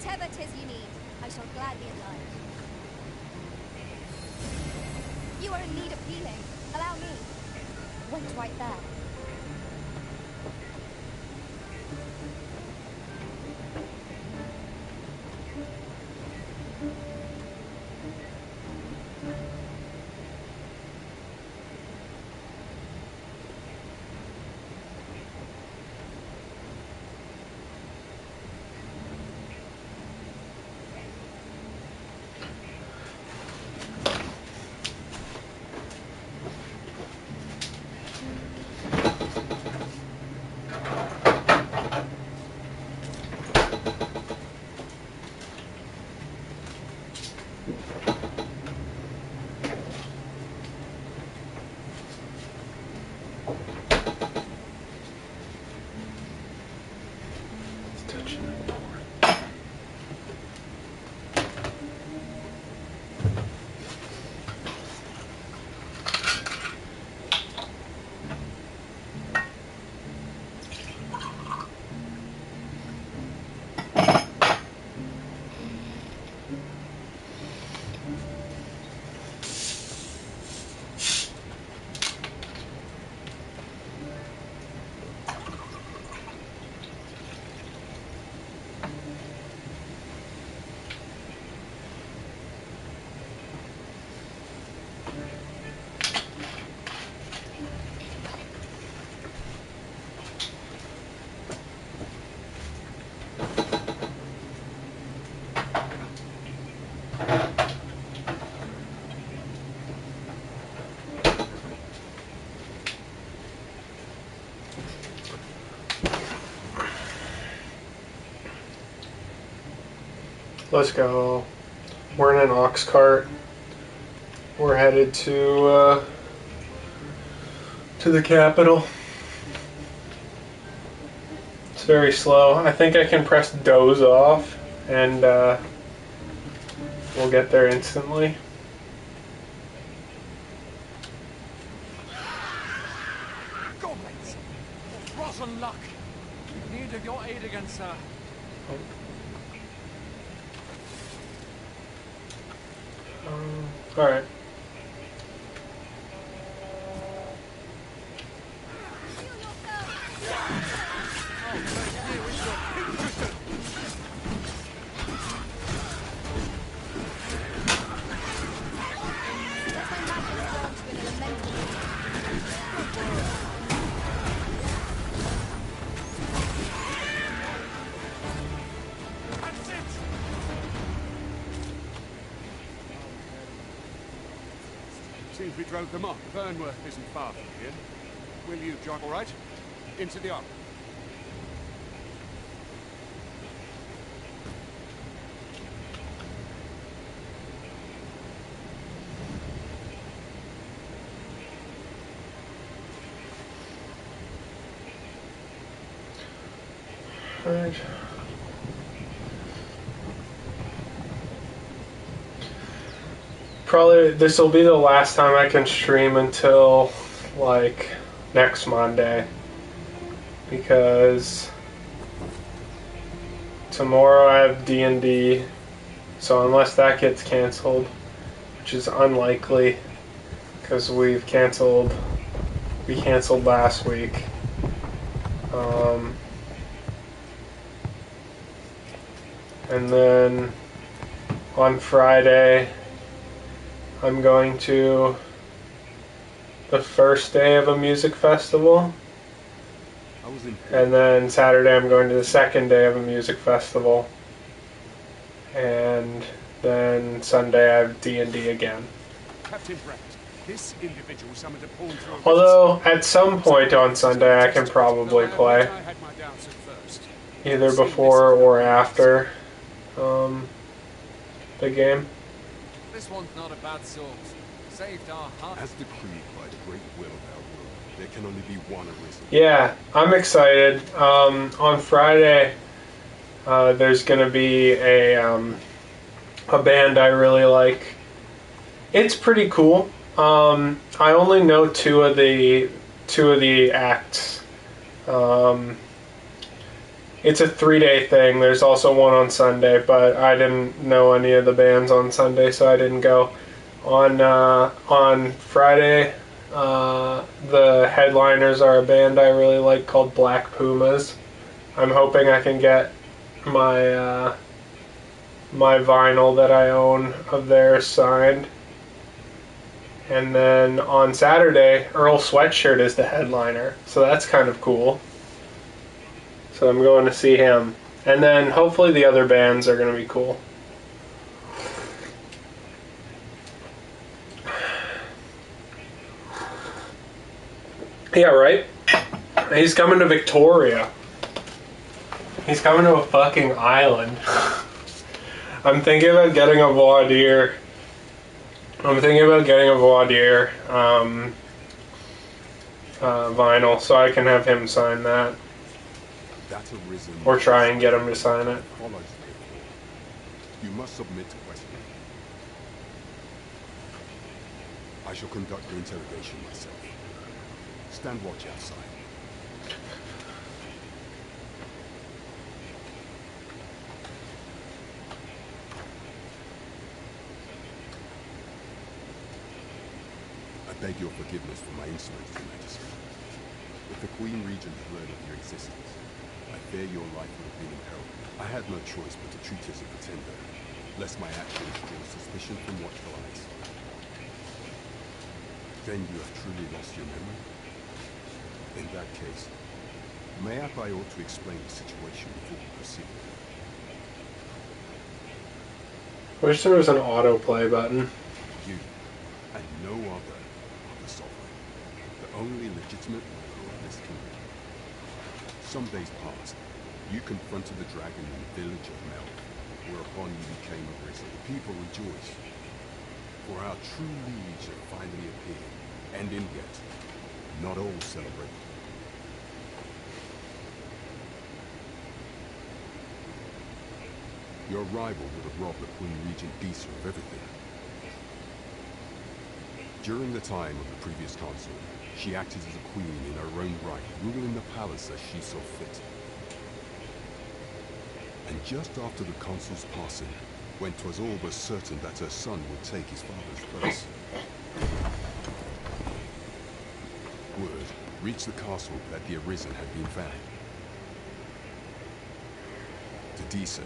Whatever 'tis you need, I shall gladly oblige. You are in need of healing. Allow me. Wait right there. Let's go. We're in an ox cart. We're headed to the capital. It's very slow. I think I can press doze off and we'll get there instantly. Goblins! What rotten luck! Need of your aid again, sir. Alright. Seems we drove them off. Burnworth isn't far from here. Will you jog all right? Into the ark. Alright. Probably this will be the last time I can stream until like next Monday, because tomorrow I have D&D, so unless that gets canceled, which is unlikely because we canceled last week. And then on Friday I'm going to the first day of a music festival, and then Saturday I'm going to the second day of a music festival, and then Sunday I have D&D again. Captain Brett, this individual summoned a pawn through. Although at some point on Sunday I can probably play, I had my doubts at first. either before or after the game. This one's not a bad sort. Saved our heart. As decreed by the great will of our world, there can only be one arisen. Yeah, I'm excited. On Friday, there's going to be a band I really like. It's pretty cool. I only know two of the acts. It's a 3-day thing. There's also one on Sunday, but I didn't know any of the bands on Sunday, so I didn't go. On Friday, the headliners are a band I really like called Black Pumas. I'm hoping I can get my my vinyl that I own of theirs signed. And then on Saturday, Earl Sweatshirt is the headliner, so that's kind of cool. So I'm going to see him. And then hopefully the other bands are going to be cool. Yeah, right? He's coming to Victoria. He's coming to a fucking island. I'm thinking about getting a voir dire. Vinyl, so I can have him sign that. That arisen Or try and get him to sign it. follows therefore. You must submit to questioning. I shall conduct the interrogation myself. Stand watch outside. I beg your forgiveness for my insolence, Your Majesty. If the Queen Regent heard of your existence, I fear your life would have been imperiled. I had no choice but to treat you as a pretender, lest my actions draw suspicion from watchful eyes. Then you have truly lost your memory? In that case, mayhap I ought to explain the situation before we proceed. Wish there was an autoplay button. You, and no other, are the sovereign, the only legitimate ruler of this kingdom. Some days past, you confronted the dragon in the village of Melf, whereupon you became arisen. The people rejoice, for our true liege have finally appeared, and in yet, not all celebrate. Your rival would have robbed the Queen Regent Disa of everything. During the time of the previous consort, she acted as a queen in her own right, ruling the palace as she saw fit. And just after the consul's passing, when 'twas all but certain that her son would take his father's place, word reached the castle that the Arisen had been found. To Disa,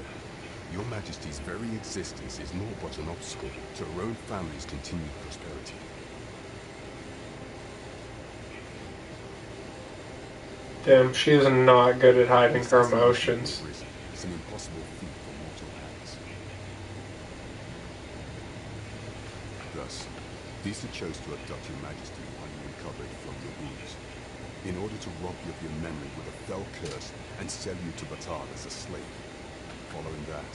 your Majesty's very existence is naught but an obstacle to her own family's continued prosperity. Damn, she is not good at hiding her emotions. It's an impossible feat for mortal hands. Thus, Disa chose to abduct your Majesty while you recovered from your wounds, in order to rob you of your memory with a fell curse and sell you to Batar as a slave. Following that,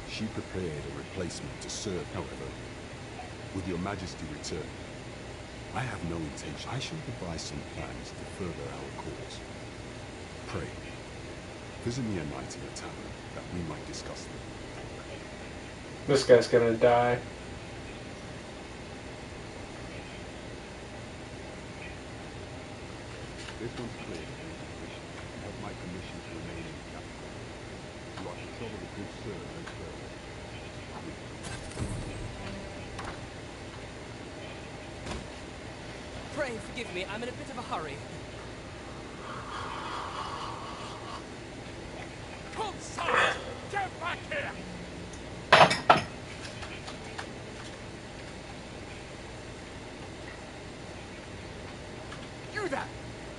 she prepared a replacement to serve, however, with your Majesty return. I have no intention. I shall devise some plans to further our cause. Pray, visit me a night in the tavern that we might discuss them. This guy's gonna die. This one's clear. You have my permission to remain in the capital. You are to trouble the good sir no further. Pray forgive me, I'm in a bit of a hurry. Consort! Get back here! You there!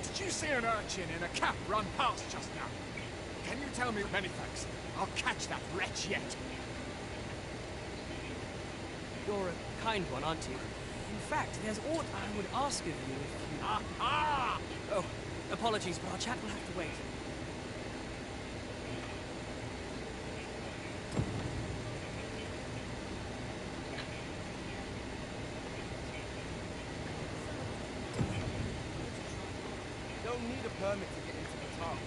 Did you see an urchin in a cap run past just now? Can you tell me? Many thanks. I'll catch that wretch yet. You're a kind one, aren't you? In fact, there's aught I would ask of you if you... Ah! Oh, apologies, but our chat will have to wait. Don't need a permit to get into the town.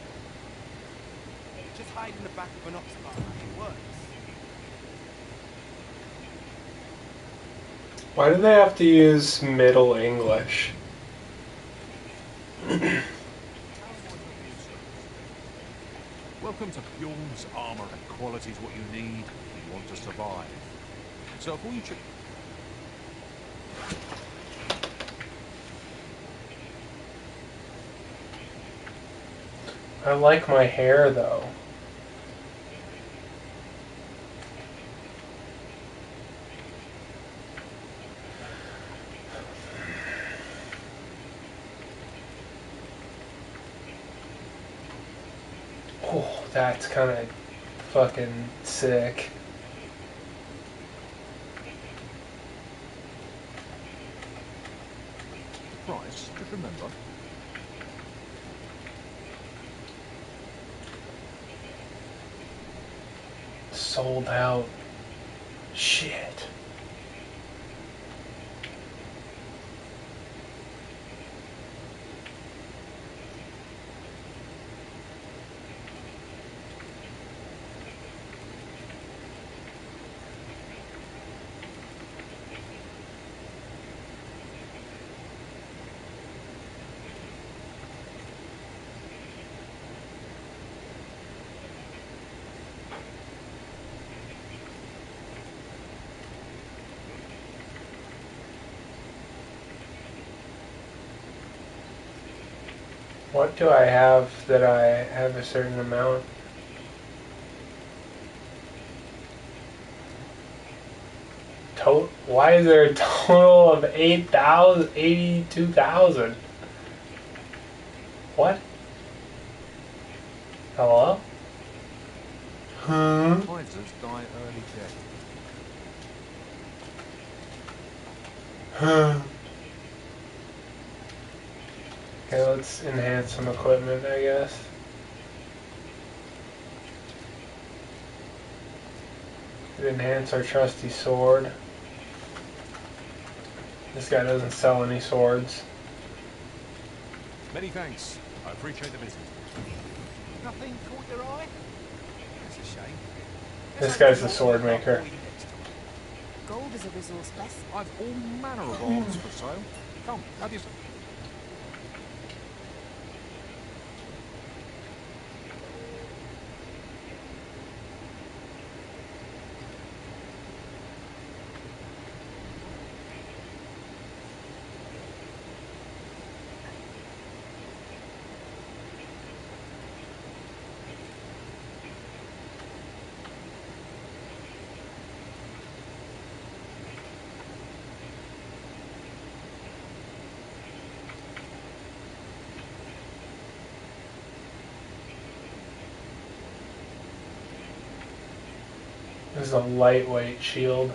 Just hide in the back of an ox cart. It works. Why do they have to use Middle English? Welcome to Bjorn's armor and quality's what you need if you want to survive. So if all you I like my hair though. Oh, that's kind of fucking sick. price, just remember. Sold out. Shit. What do I have that I have a certain amount? Why is there a total of 8,000, 82,000? What? Hello? Hmm? Pfizer's die early death. Huh. Okay, let's enhance some equipment, I guess. Enhance our trusty sword. This guy doesn't sell any swords. Many thanks. I appreciate the visit. Nothing caught your eye? That's a shame. This guy's the sword maker. Gold is a resource best. I've all manner of arms for sale. Come, have you... This is a lightweight shield.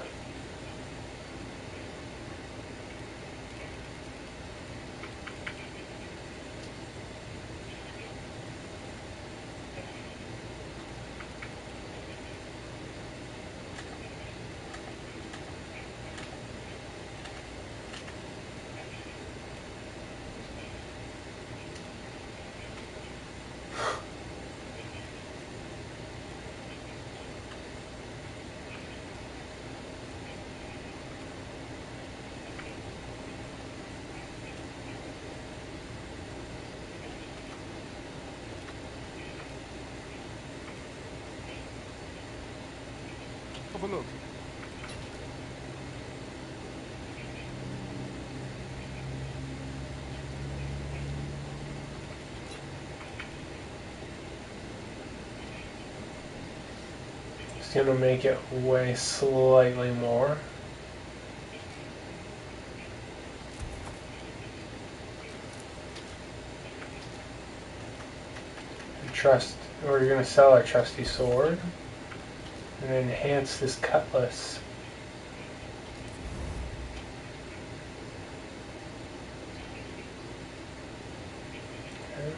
Have a look. Just gonna make it weigh slightly more. We're gonna sell our trusty sword and enhance this cutlass. Okay.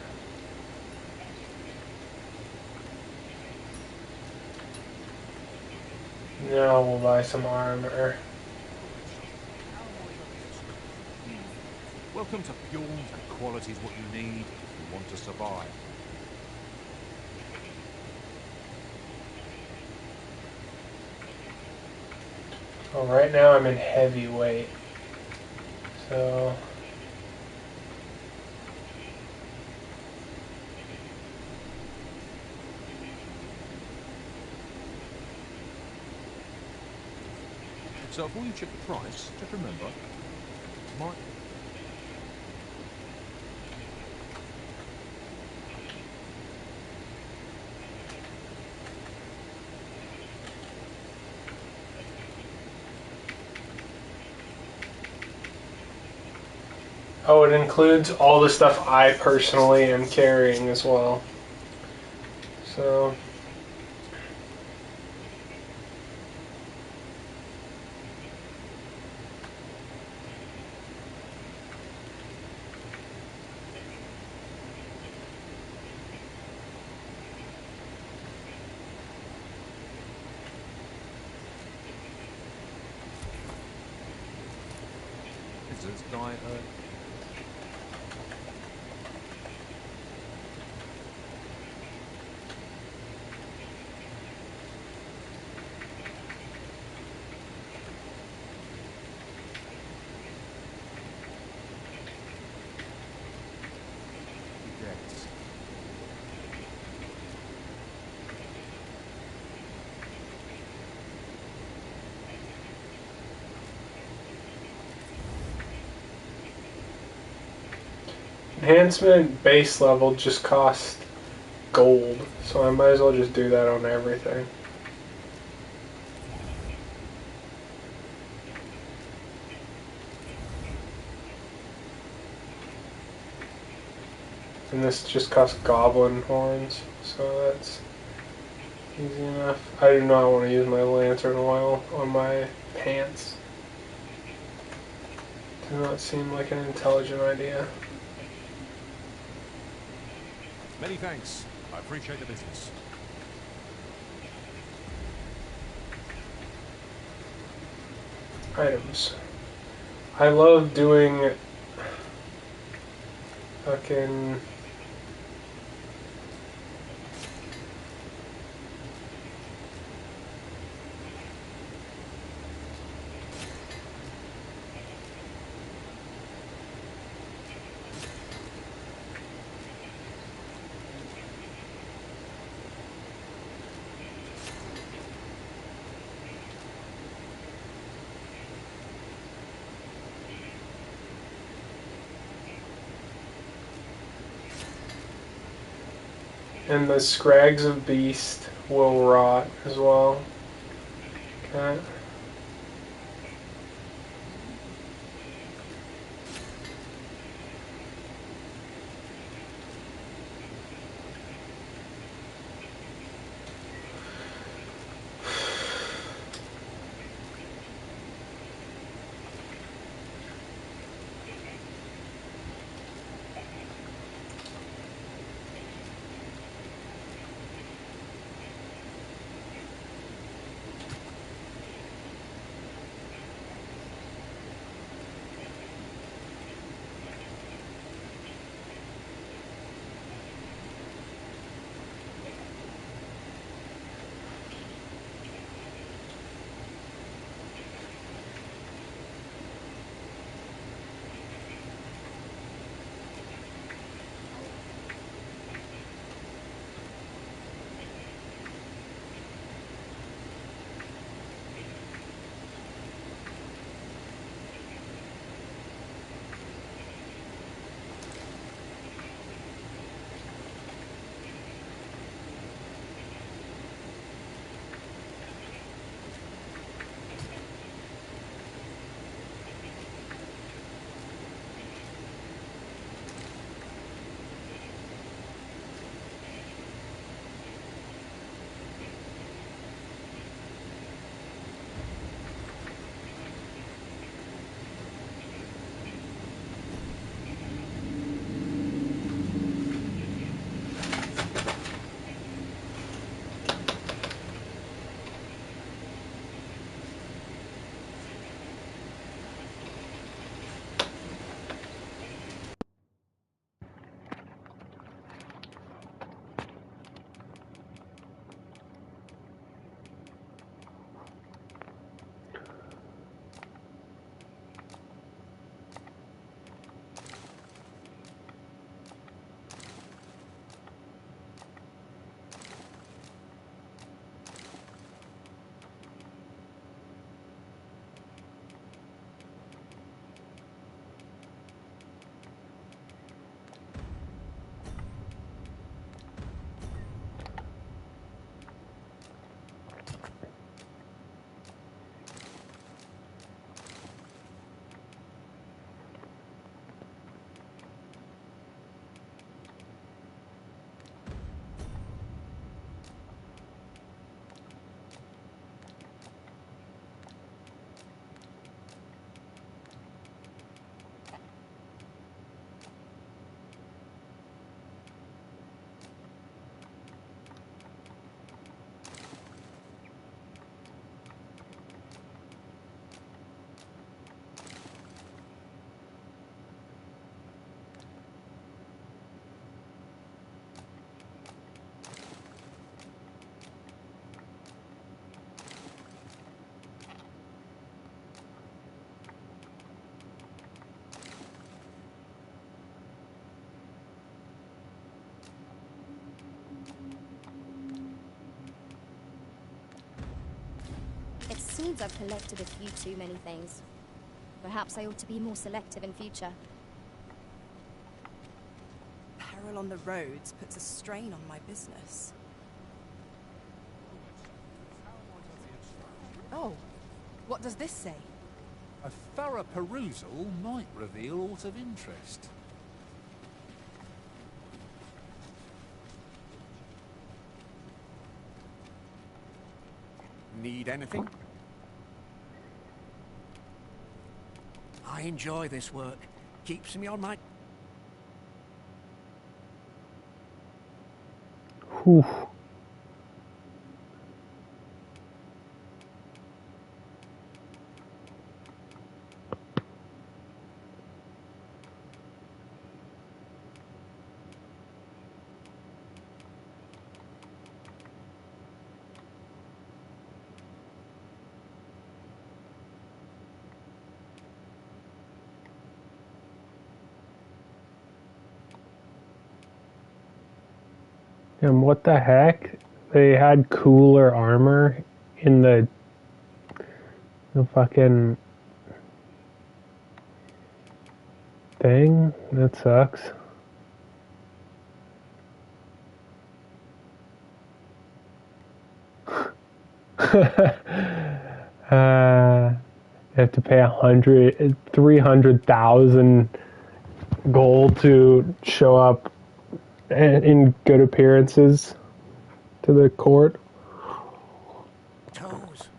Now we'll buy some armor. Welcome to Bjorn's and quality's what you need if you want to survive. Well, right now I'm in heavyweight, so So before you check the price, just remember, my... Oh, it includes all the stuff I personally am carrying as well. So... Is this guy, Yes. Enhancement base level just costs gold, so I might as well just do that on everything. And this just costs goblin horns, so that's easy enough. I do not want to use my lantern oil on my pants. Does not seem like an intelligent idea. Many thanks. I appreciate the business. Items. I love doing fucking... And the scrags of beast will rot as well. Okay. seems I've collected a few too many things. Perhaps I ought to be more selective in future. Peril on the roads puts a strain on my business. Oh, what does this say? A thorough perusal might reveal aught of interest. Need anything? I enjoy this work. Keeps me on my... Whew. And what the heck? They had cooler armor in the fucking thing? That sucks. You have to pay 300,000 gold to show up in good appearances to the court. Toes.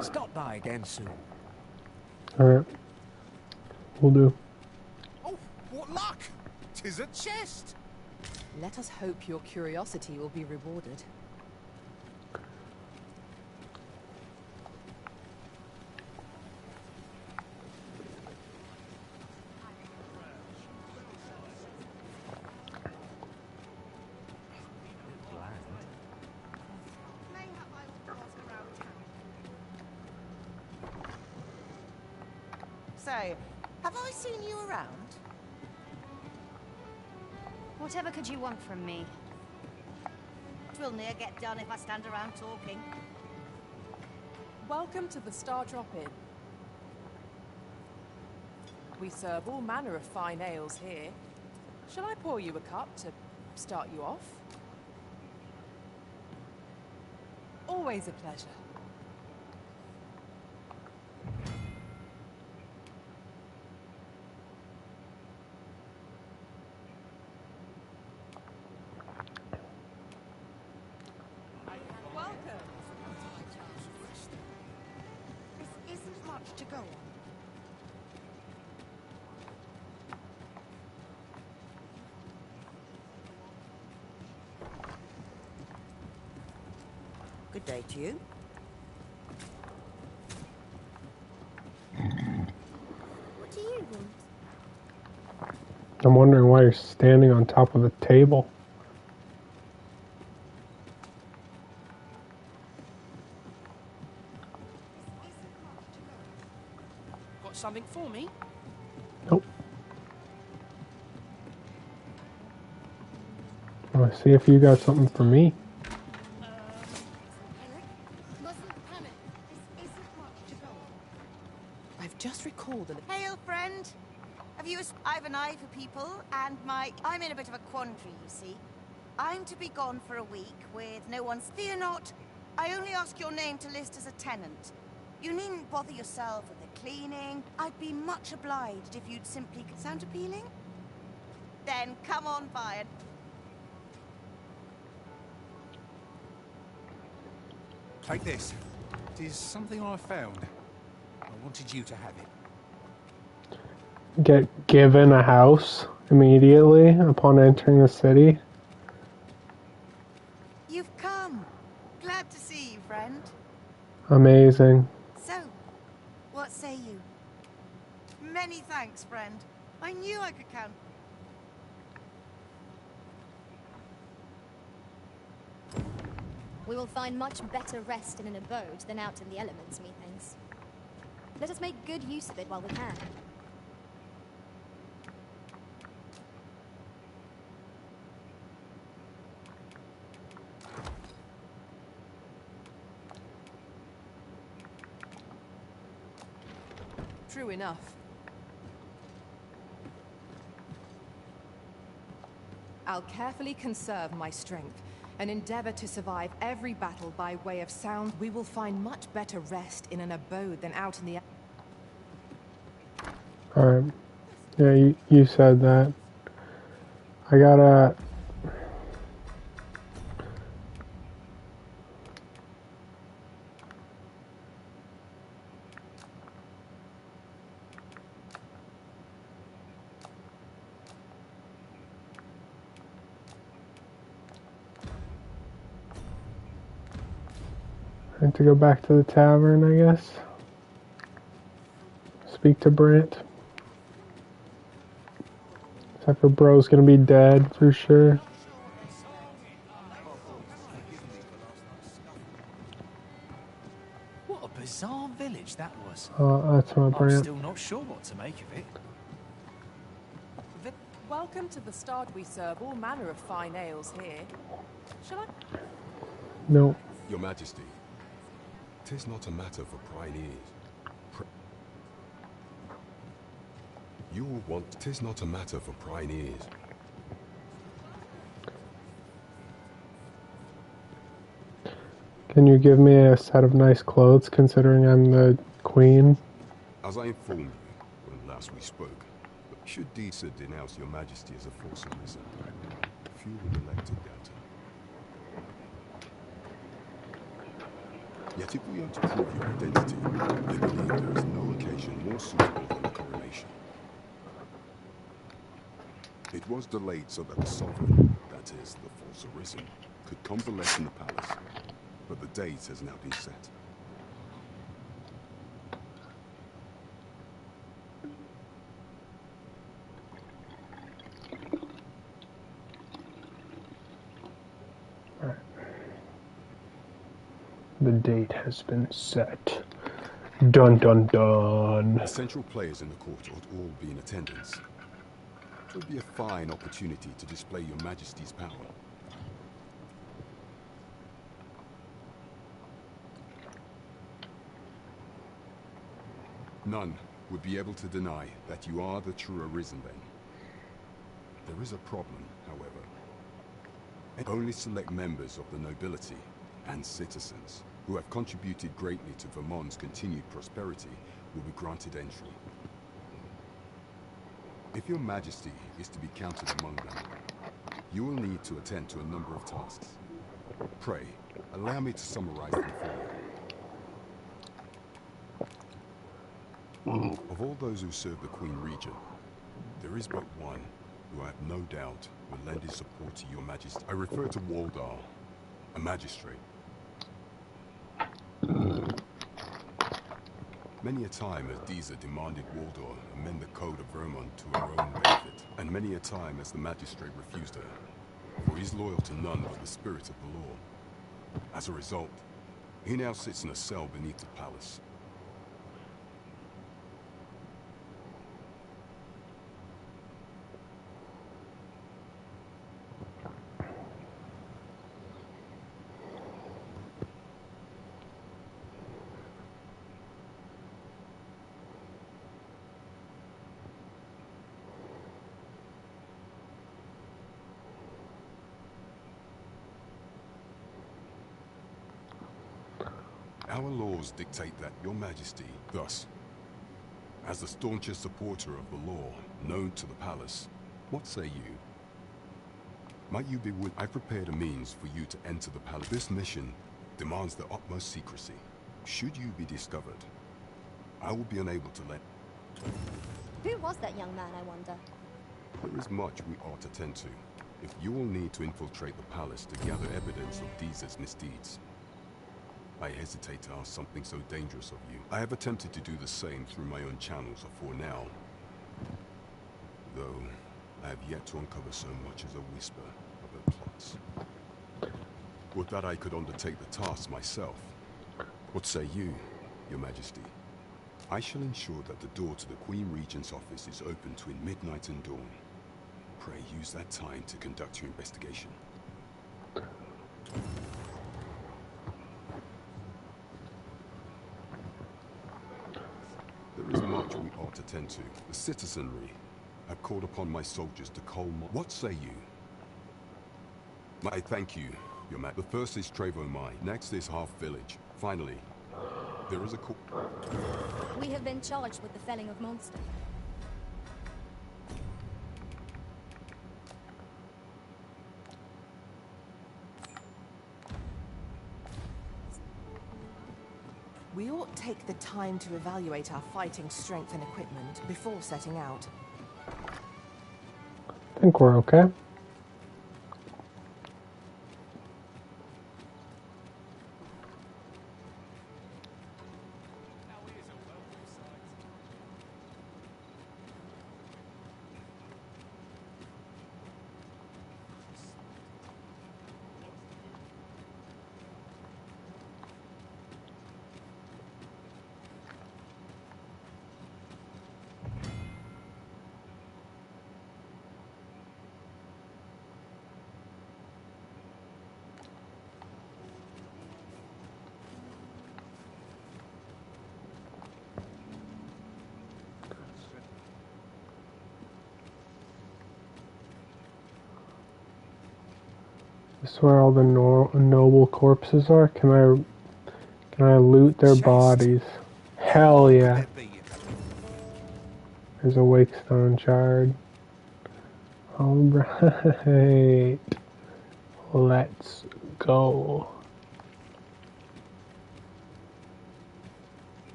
Stop by again soon. Alright. Will do. Oh, what luck! 'Tis a chest! Let us hope your curiosity will be rewarded. So, have I seen you around? Whatever could you want from me? Twill ne'er get done if I stand around talking. Welcome to the Star Drop Inn. We serve all manner of fine ales here. Shall I pour you a cup to start you off? Always a pleasure. Welcome. This isn't much to go on. Good day to you. What do you want? I'm wondering why you're standing on top of the table. Got something for me? Nope. I want to see if you got something for me. Mustn't panic. This isn't much to go on. I've just recalled an... Hail, friend. I've an eye for people, and I'm in a bit of a quandary, you see. I'm to be gone for a week with no one's... Fear not. I only ask your name to list as a tenant. You needn't bother yourself with the cleaning. I'd be much obliged if you'd simply... Sound appealing? Then come on by and... Take this. It is something I found. I wanted you to have it. Get given a house immediately upon entering the city. You've come. Glad to see you, friend. Amazing. So, what say you? Many thanks, friend. I knew I could count. We will find much better rest in an abode than out in the elements, methinks. Let us make good use of it while we can. True enough. I'll carefully conserve my strength and endeavor to survive every battle by way of sound. We will find much better rest in an abode than out in the... Alright. Yeah, you said that. I gotta... I have to go back to the tavern, I guess. Speak to Brant. Except for bro's gonna be dead for sure. What a bizarre village that was. That's my I'm Brant. still not sure what to make of it. Welcome to the Stard. We serve all manner of fine ales here. Shall I? No. Your Majesty, 'tis not a matter for prying ears. You will want... 'Tis not a matter for prying ears. Can you give me a set of nice clothes, considering I'm the queen? As I informed you when last we spoke, should Disa denounce your Majesty as a false arisen, few will elect to doubt her. Yet if we are to prove your identity, I believe there is no occasion more suitable than the coronation. It was delayed so that the sovereign, that is, the false arisen, could convalesce in the palace, but the date has now been set. The date has been set. Dun dun dun. Essential players in the court ought all be in attendance. It would be a fine opportunity to display your Majesty's power. None would be able to deny that you are the true Arisen then. There is a problem, however. Only select members of the nobility and citizens who have contributed greatly to Vermont's continued prosperity will be granted entry. If your Majesty is to be counted among them, you will need to attend to a number of tasks. Pray, allow me to summarize them for you. Of all those who serve the Queen Regent, there is but one who I have no doubt will lend his support to your Majesty. I refer to Waldar, a magistrate. Many a time has Disa demanded Waldor amend the code of Vermont to her own benefit, and many a time has the magistrate refused her, for he is loyal to none but the spirit of the law. As a result, he now sits in a cell beneath the palace. Our laws dictate that your Majesty, thus, as the staunchest supporter of the law known to the palace, what say you? Might you be willing? I've prepared a means for you to enter the palace. This mission demands the utmost secrecy. Should you be discovered, I will be unable to let... Who was that young man, I wonder? There is much we ought to tend to. If you will need to infiltrate the palace to gather evidence of Disa's misdeeds, I hesitate to ask something so dangerous of you. I have attempted to do the same through my own channels afore now, though I have yet to uncover so much as a whisper of her plots. Would that I could undertake the task myself. What say you, your Majesty? I shall ensure that the door to the Queen Regent's office is open between midnight and dawn. Pray use that time to conduct your investigation. There is much we attend to. The citizenry have called upon my soldiers to coal mine. What say you? I thank you, Your Majesty. The first is Trevo Mine. Next is Half Village. Finally, there is a call. We have been charged with the felling of monsters. We ought take the time to evaluate our fighting strength and equipment before setting out. I think we're okay. This is where all the noble corpses are. Can I loot their bodies? Hell yeah. There's a wakestone shard. Alright. Let's go.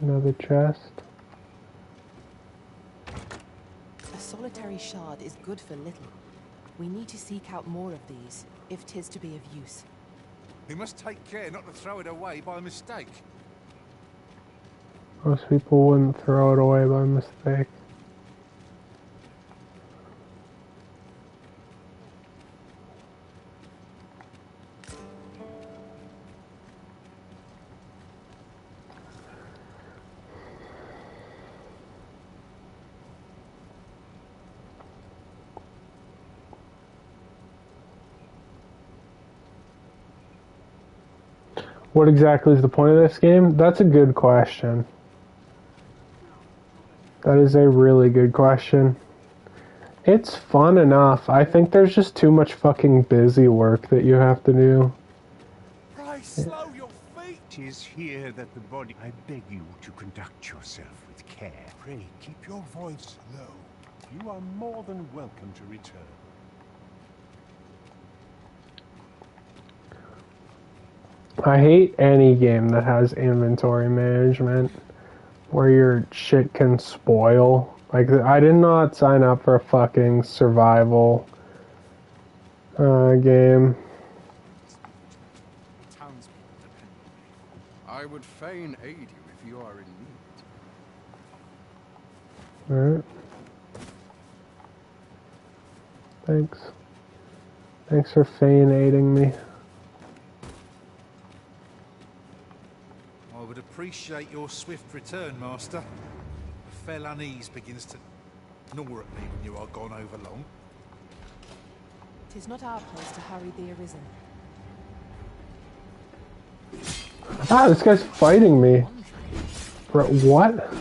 Another chest. A solitary shard is good for little. We need to seek out more of these, if 'tis to be of use. We must take care not to throw it away by mistake. Most people wouldn't throw it away by mistake. What exactly is the point of this game? That's a good question. That is a really good question. It's fun enough. I think there's just too much fucking busy work that you have to do. Pray, slow your feet! 'Tis here that the body... I beg you to conduct yourself with care. Pray, keep your voice low. You are more than welcome to return. I hate any game that has inventory management where your shit can spoil. Like, I did not sign up for a fucking survival game. I would fain aid you if you are in need. Alright. Thanks. Thanks for feign aiding me. I would appreciate your swift return, Master. A fell unease begins to gnaw at me when you are gone over long. 'Tis not our place to hurry the arisen. Ah, this guy's fighting me. Bro, what?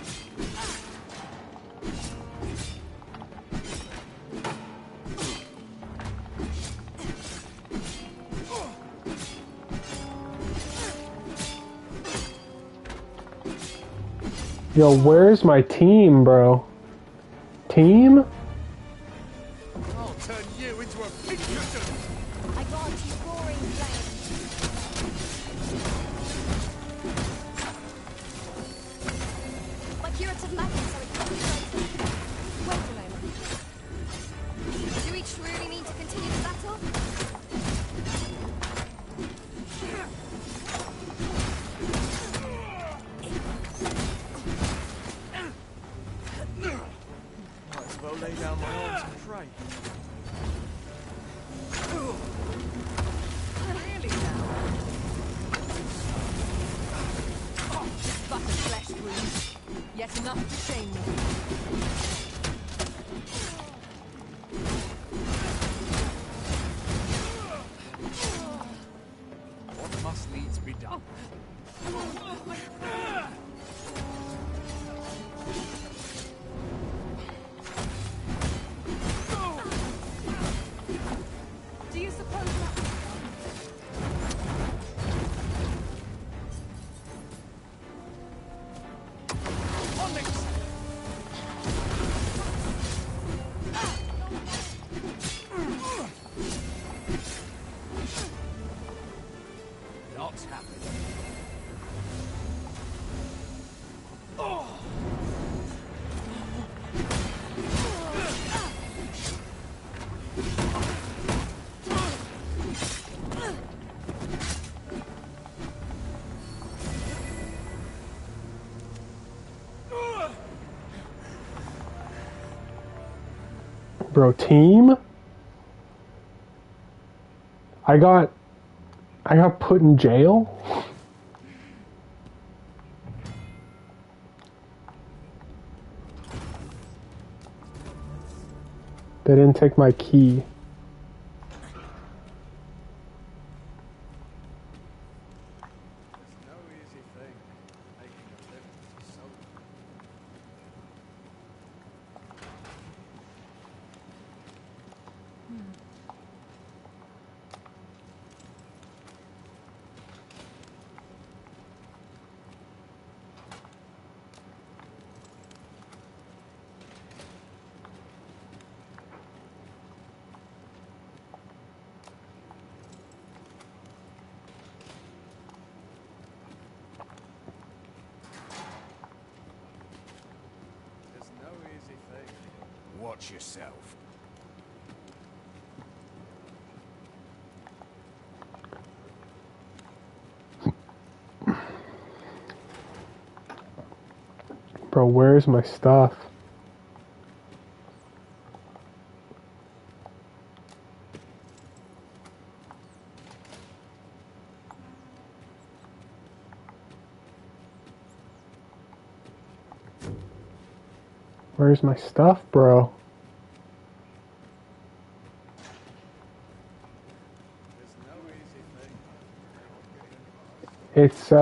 Yo, where's my team, bro? Team? I'll turn you into a pigeon! I grant you roaring flame. My curative magics are exaggerated. Wait a moment. Do we truly need to continue the battle? Might as well lay down my arms and pray. Really now? But a flesh wound. Yet enough to shame me. Bro, team? I got put in jail? They didn't take my key. Watch yourself. Bro, where's my stuff? Where's my stuff, bro? It's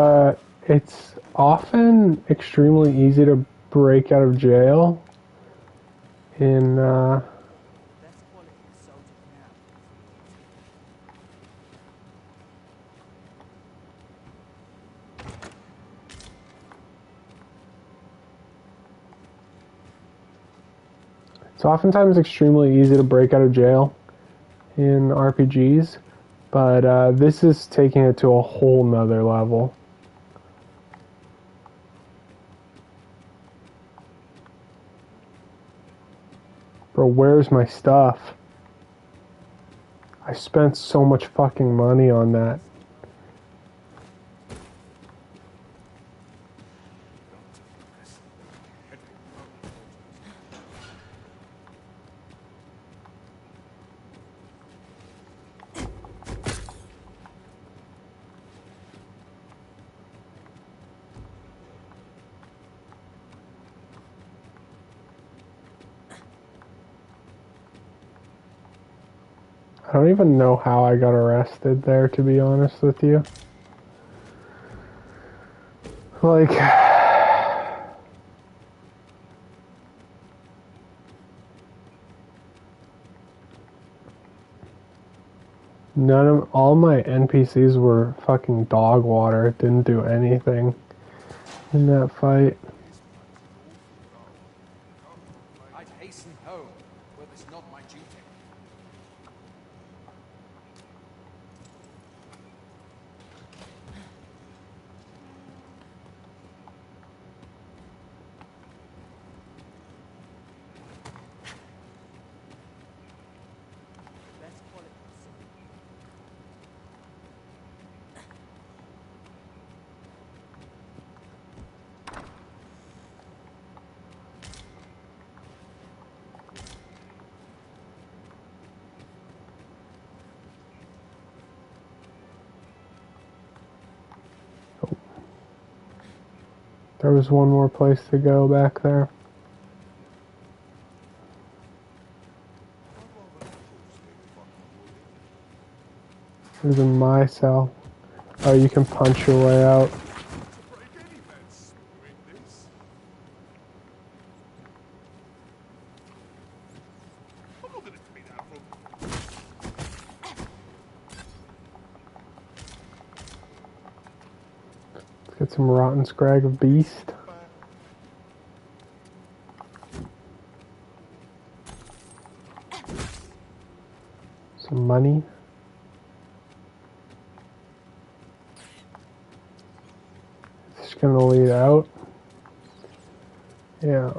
often extremely easy to break out of jail in, it's oftentimes extremely easy to break out of jail in RPGs, but this is taking it to a whole nother level. Bro, where's my stuff? I spent so much fucking money on that. I don't even know how I got arrested there, to be honest with you. Like, all my NPCs were fucking dog water. It didn't do anything in that fight. I'd hasten home, but it's not my duty. There was one more place to go back there. It was in my cell. Oh, you can punch your way out. Let's get some rotten scrag of beast. Some money. Just gonna lead out. Yeah.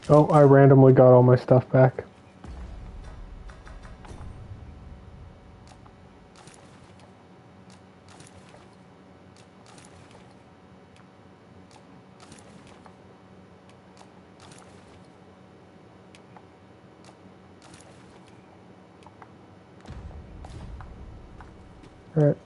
Oh, I randomly got all my stuff back. All right.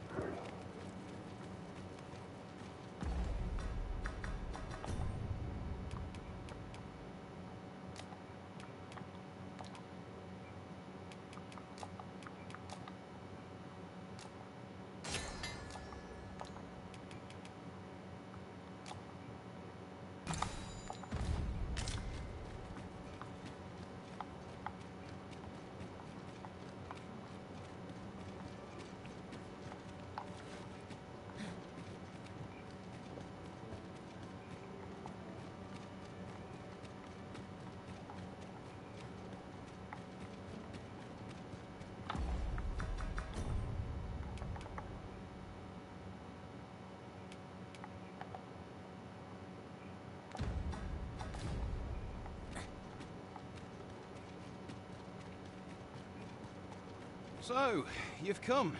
So, you've come.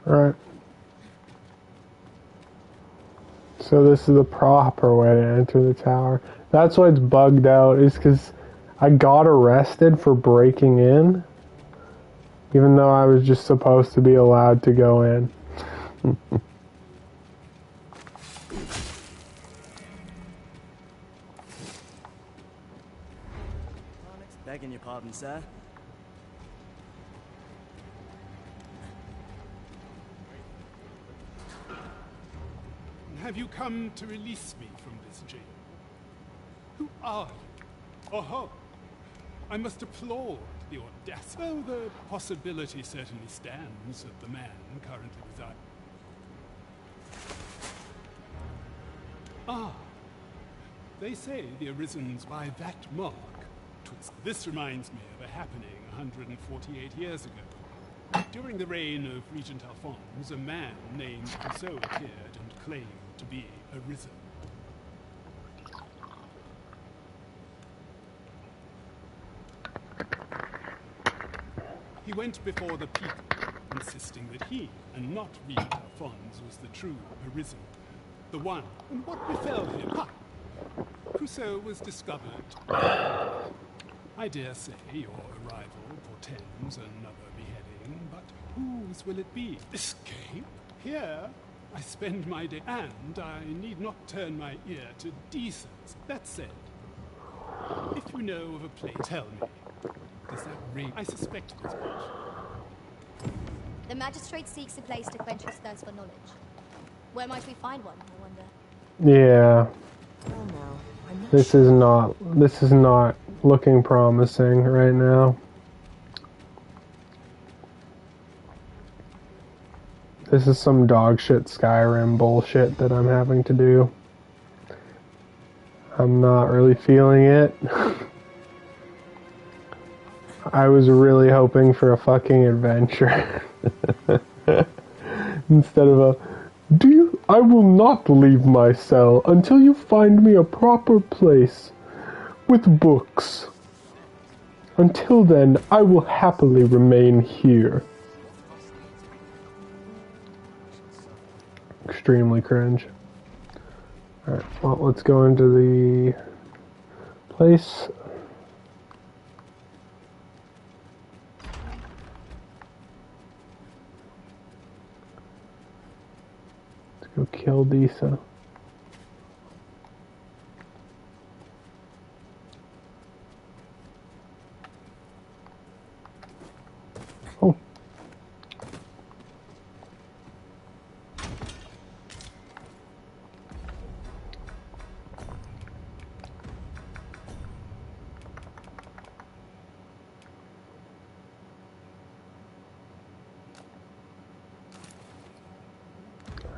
Alright. So this is the proper way to enter the tower. That's why it's bugged out, is because I got arrested for breaking in, even though I was just supposed to be allowed to go in. Begging your pardon, sir. Have you come to release me from this jail? Who are you? Oh, I must applaud the audacity, though the possibility certainly stands of the man currently residing. Ah, they say the Arisen's by that mark. This reminds me of a happening 148 years ago. During the reign of Regent Alphonse, a man named Rousseau appeared and claimed to be Arisen. He went before the people, insisting that he, and not Regent Alphonse, was the true Arisen. The one. And what befell him? Ha! Rousseau was discovered. I dare say your arrival portends another beheading, but whose will it be? Escape? Here, I spend my day, and I need not turn my ear to decence. That said, if you know of a place, tell me. Does that ring? I suspect it is not. The magistrate seeks a place to quench his thirst for knowledge. Where might we find one, I wonder? Yeah. Well, no, I'm not This is not looking promising right now. This is some dog shit Skyrim bullshit that I'm having to do. I'm not really feeling it. I was really hoping for a fucking adventure. Instead of a, I will not leave my cell until you find me a proper place with books. Until then, I will happily remain here. Extremely cringe. Alright, well, let's go into the place. Let's go kill Disa. Oh.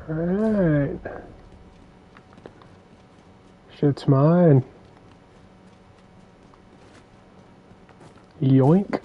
Alright. Shit's mine. Yoink.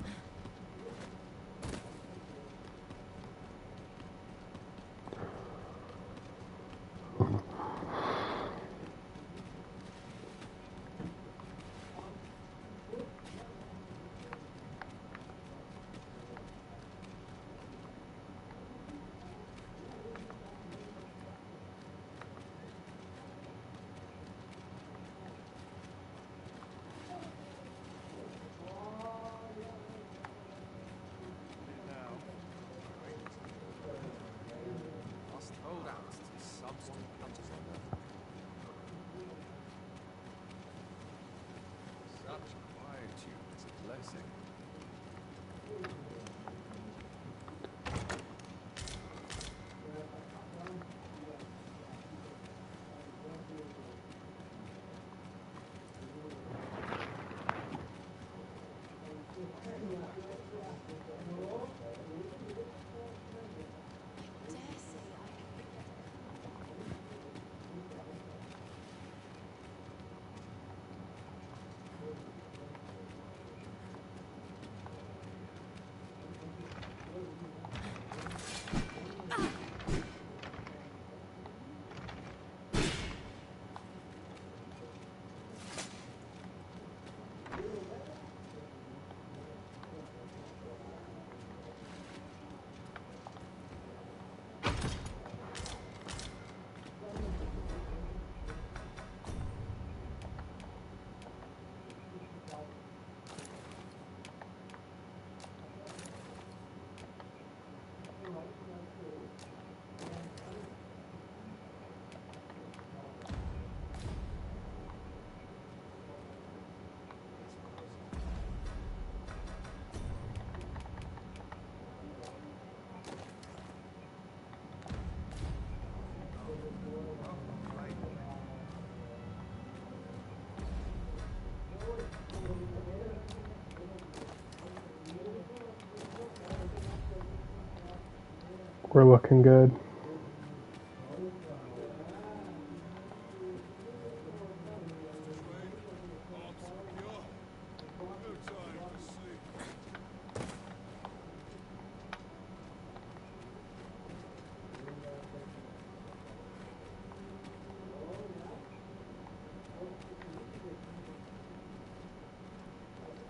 We're looking good.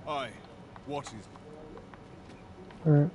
Aye, what is... Alright.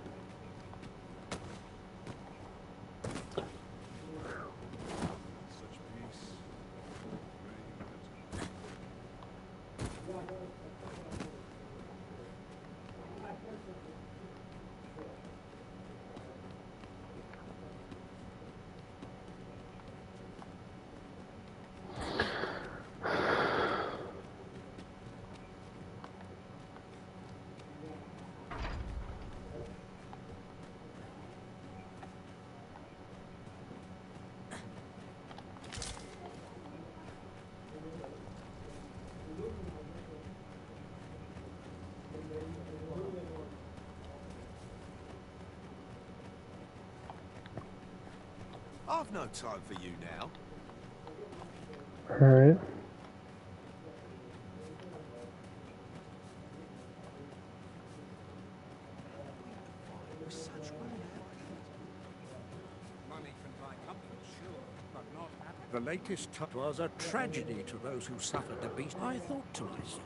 I've no time for you now. Alright. Money can buy comfort, sure, but not happiness. The latest was a tragedy to those who suffered the beast. I thought to myself,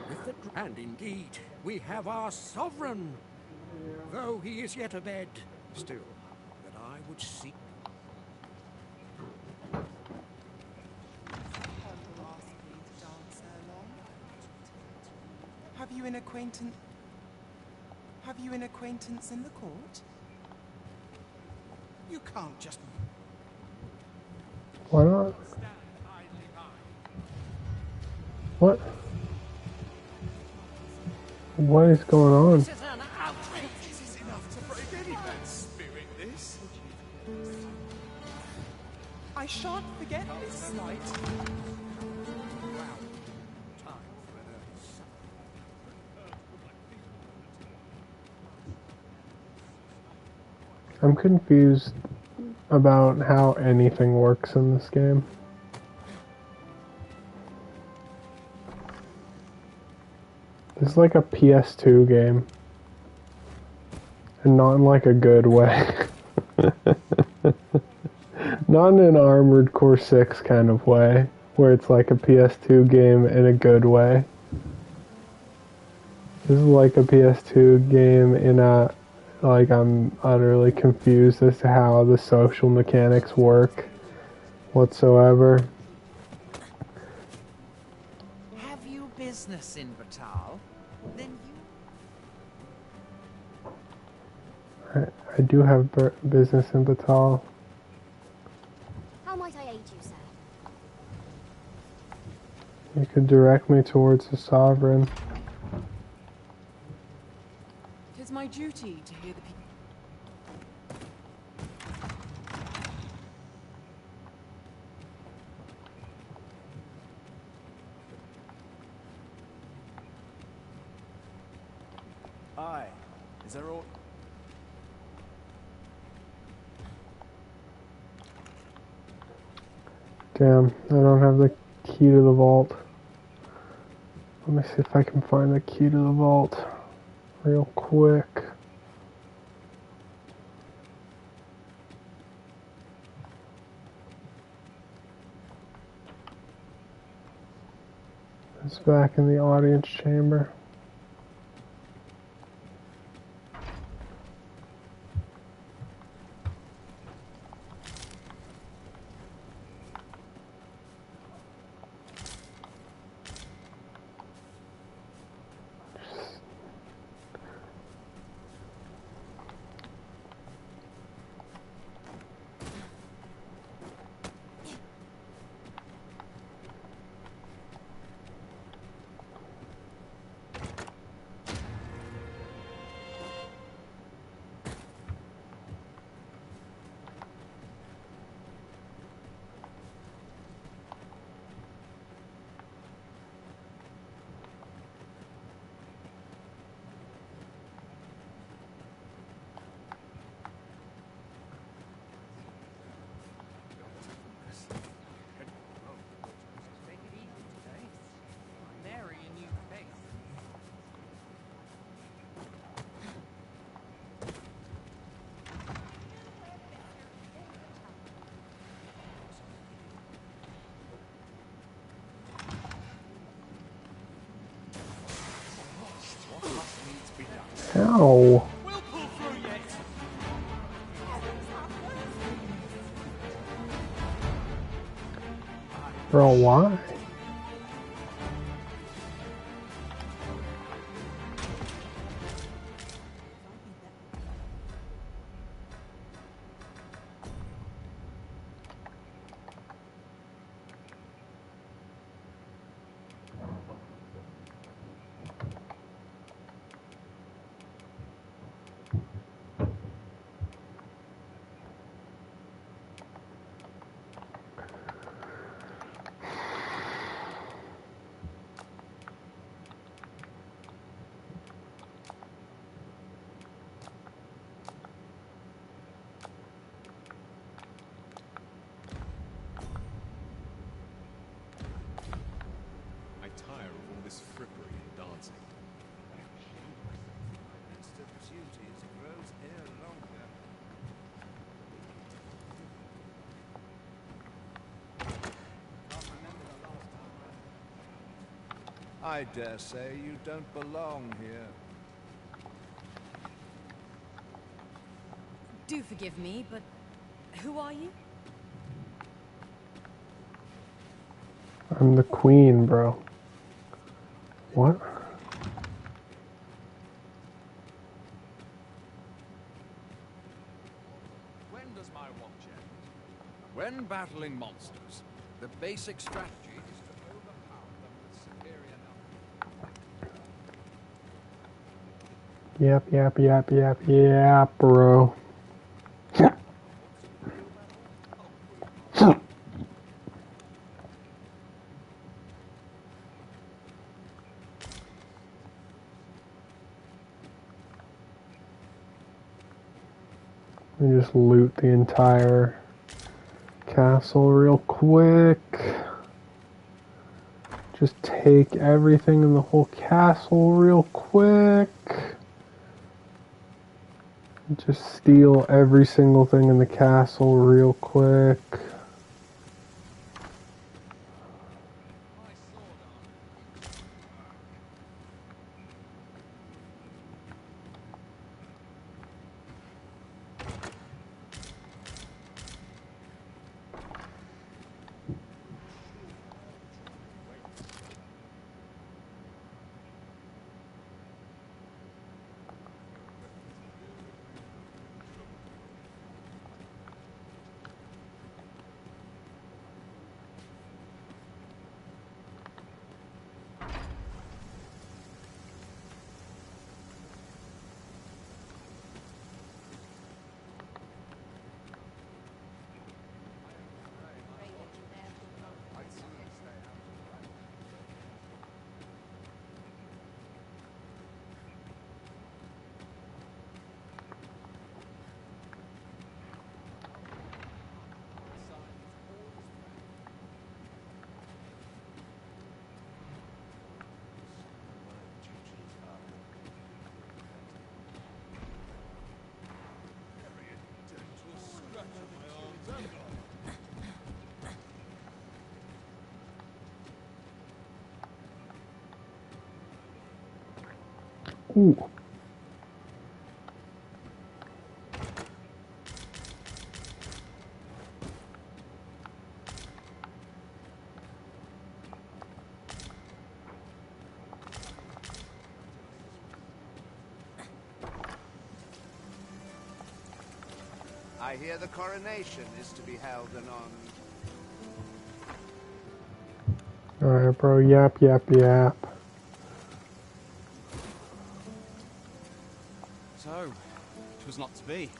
with the and indeed, we have our sovereign, though he is yet abed. Still, that I would seek. Have you an acquaintance? Have you an acquaintance in the court? You can't just... Why not? What? What is going on? This is an outrage. This is enough to break any man's spirit, this. I shan't forget this slight. I'm confused about how anything works in this game. This is like a PS2 game. And not in like a good way. Not in an Armored Core 6 kind of way, where it's like a PS2 game in a good way. This is like a PS2 game in a... Like, I'm utterly confused as to how the social mechanics work whatsoever. Have you business in Batal? Then you... I do have business in Batal. How might I aid you, sir? You could direct me towards the Sovereign. my duty to hear the people. Aye. Is there all... Damn, I don't have the key to the vault. Let me see if I can find the key to the vault real quick. It's back in the audience chamber. Ow. Bro, why? I dare say you don't belong here. Do forgive me, but who are you? I'm the queen, bro. What? When does my watch end? When battling monsters, the basic strategy is to overpower them with superior numbers. Yep, bro. Let me just loot the entire castle real quick. Just take everything in the whole castle real quick. Just steal every single thing in the castle real quick. Ooh. I hear the coronation is to be held anon. Alright, bro. Yap, yap, yap. So, 'twas not to be.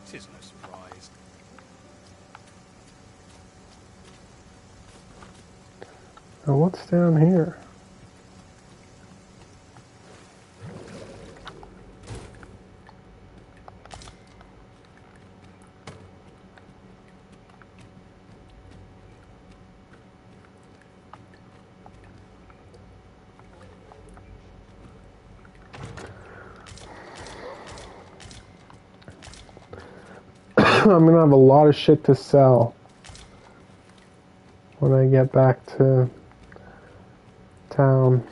'Tis no surprise. Now, what's down here? I'm gonna have a lot of shit to sell when I get back to town.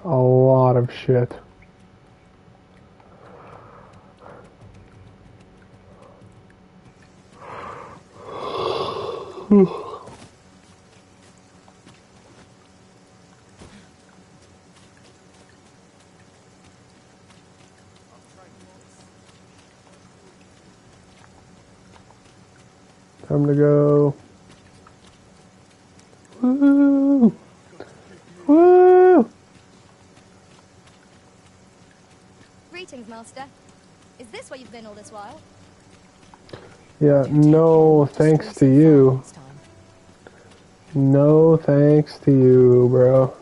A lot of shit. Time to go. Woo! Woo! Greetings, Master. Is this where you've been all this while? Yeah, no thanks to you. No thanks to you, bro.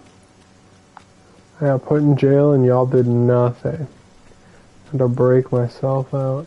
I got put in jail and y'all did nothing. I had to break myself out.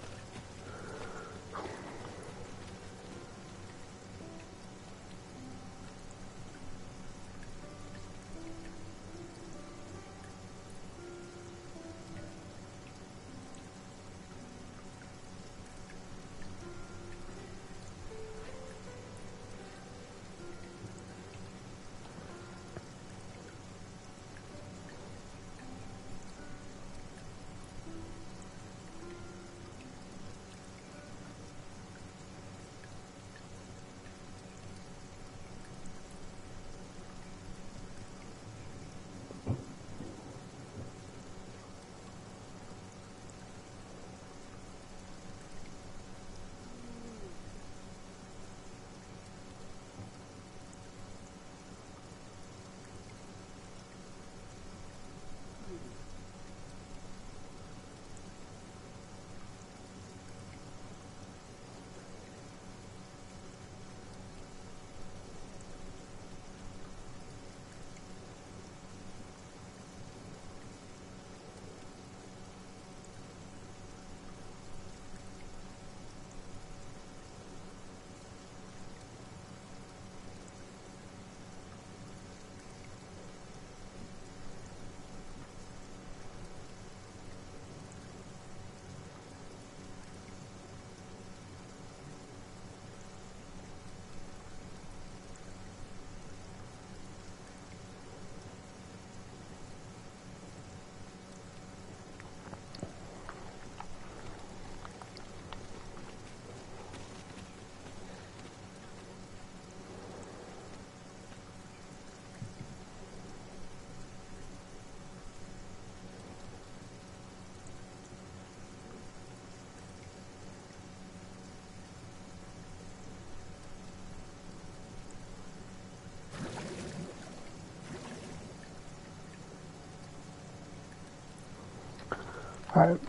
Alright.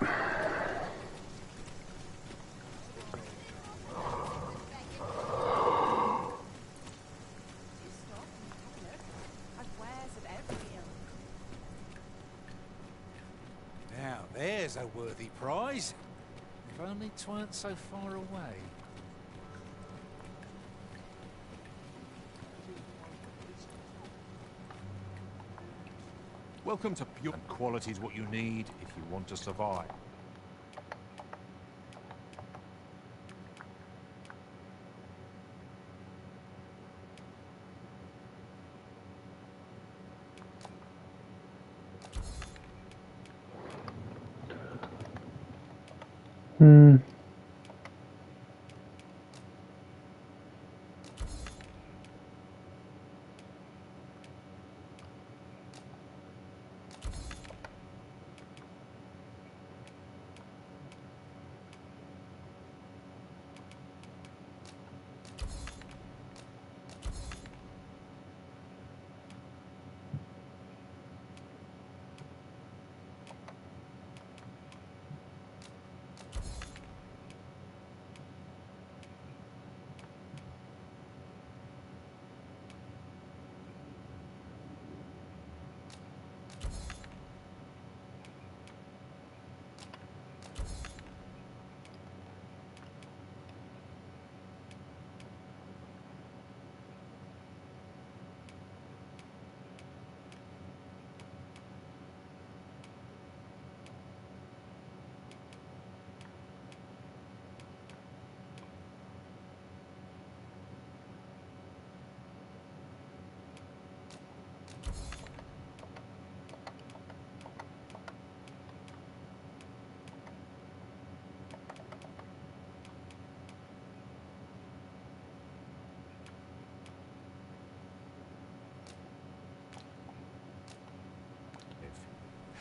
Now, there's a worthy prize. If only 'tweren't so far away. Welcome to Pure, and quality is what you need if you want to survive. Hmm.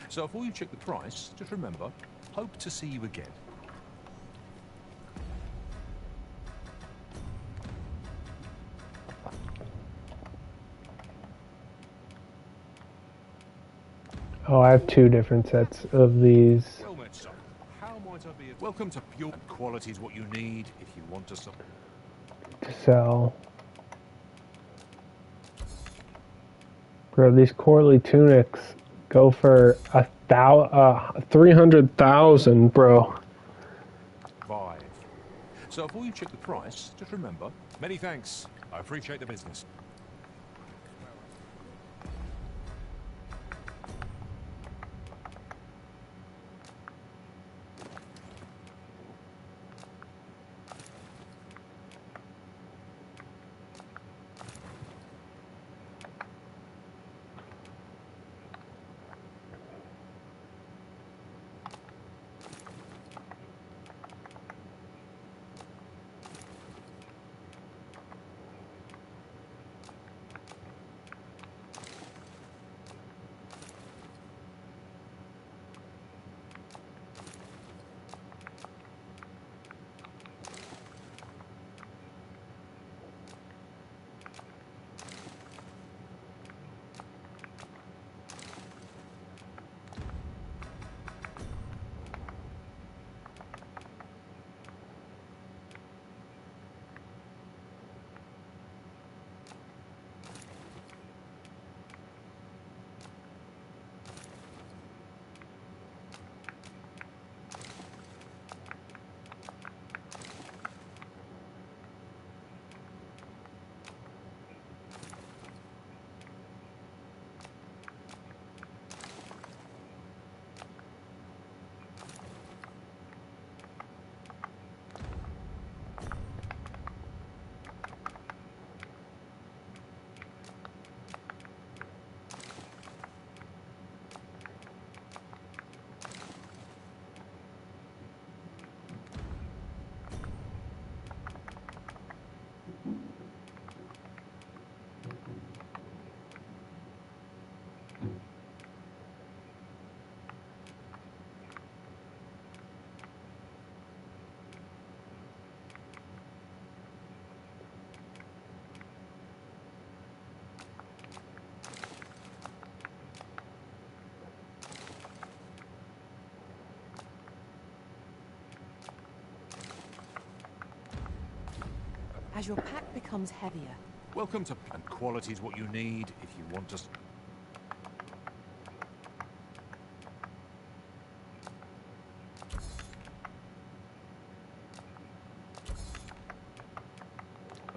So before you check the price, just remember, hope to see you again. Oh, I have 2 different sets of these. Well met, son. How might I be of... Welcome to Pure, and quality is what you need if you want to... To sell. Bro, these Corley tunics go for 300,000, bro. Vive. So before you check the price, just remember, many thanks. I appreciate the business. As your pack becomes heavier, Welcome to... And quality is what you need if you want to...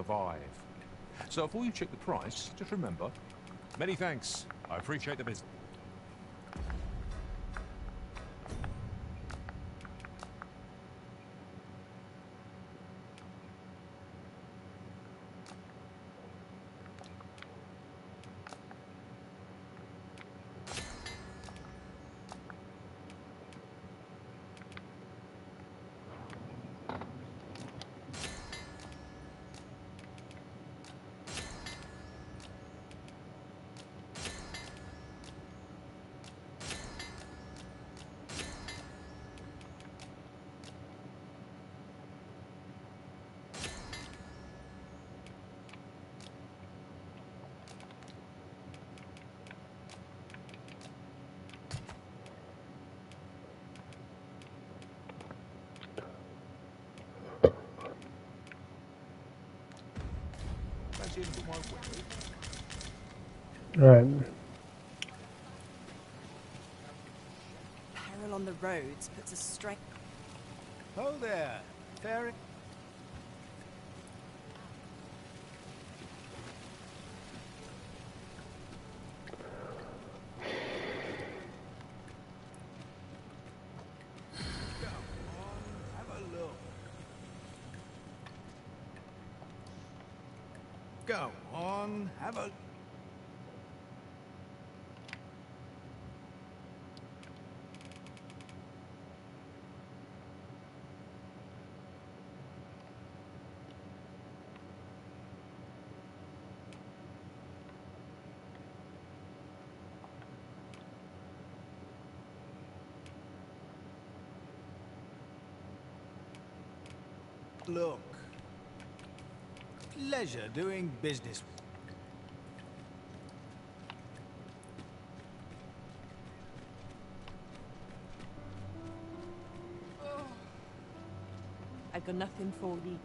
Vive. So before you check the price, just remember, many thanks. I appreciate the business. chin for my wedding. Alright. Peril on the roads puts a strain. Oh there, fair. Go on, have a... Look. Pleasure doing business. I've got nothing for thee.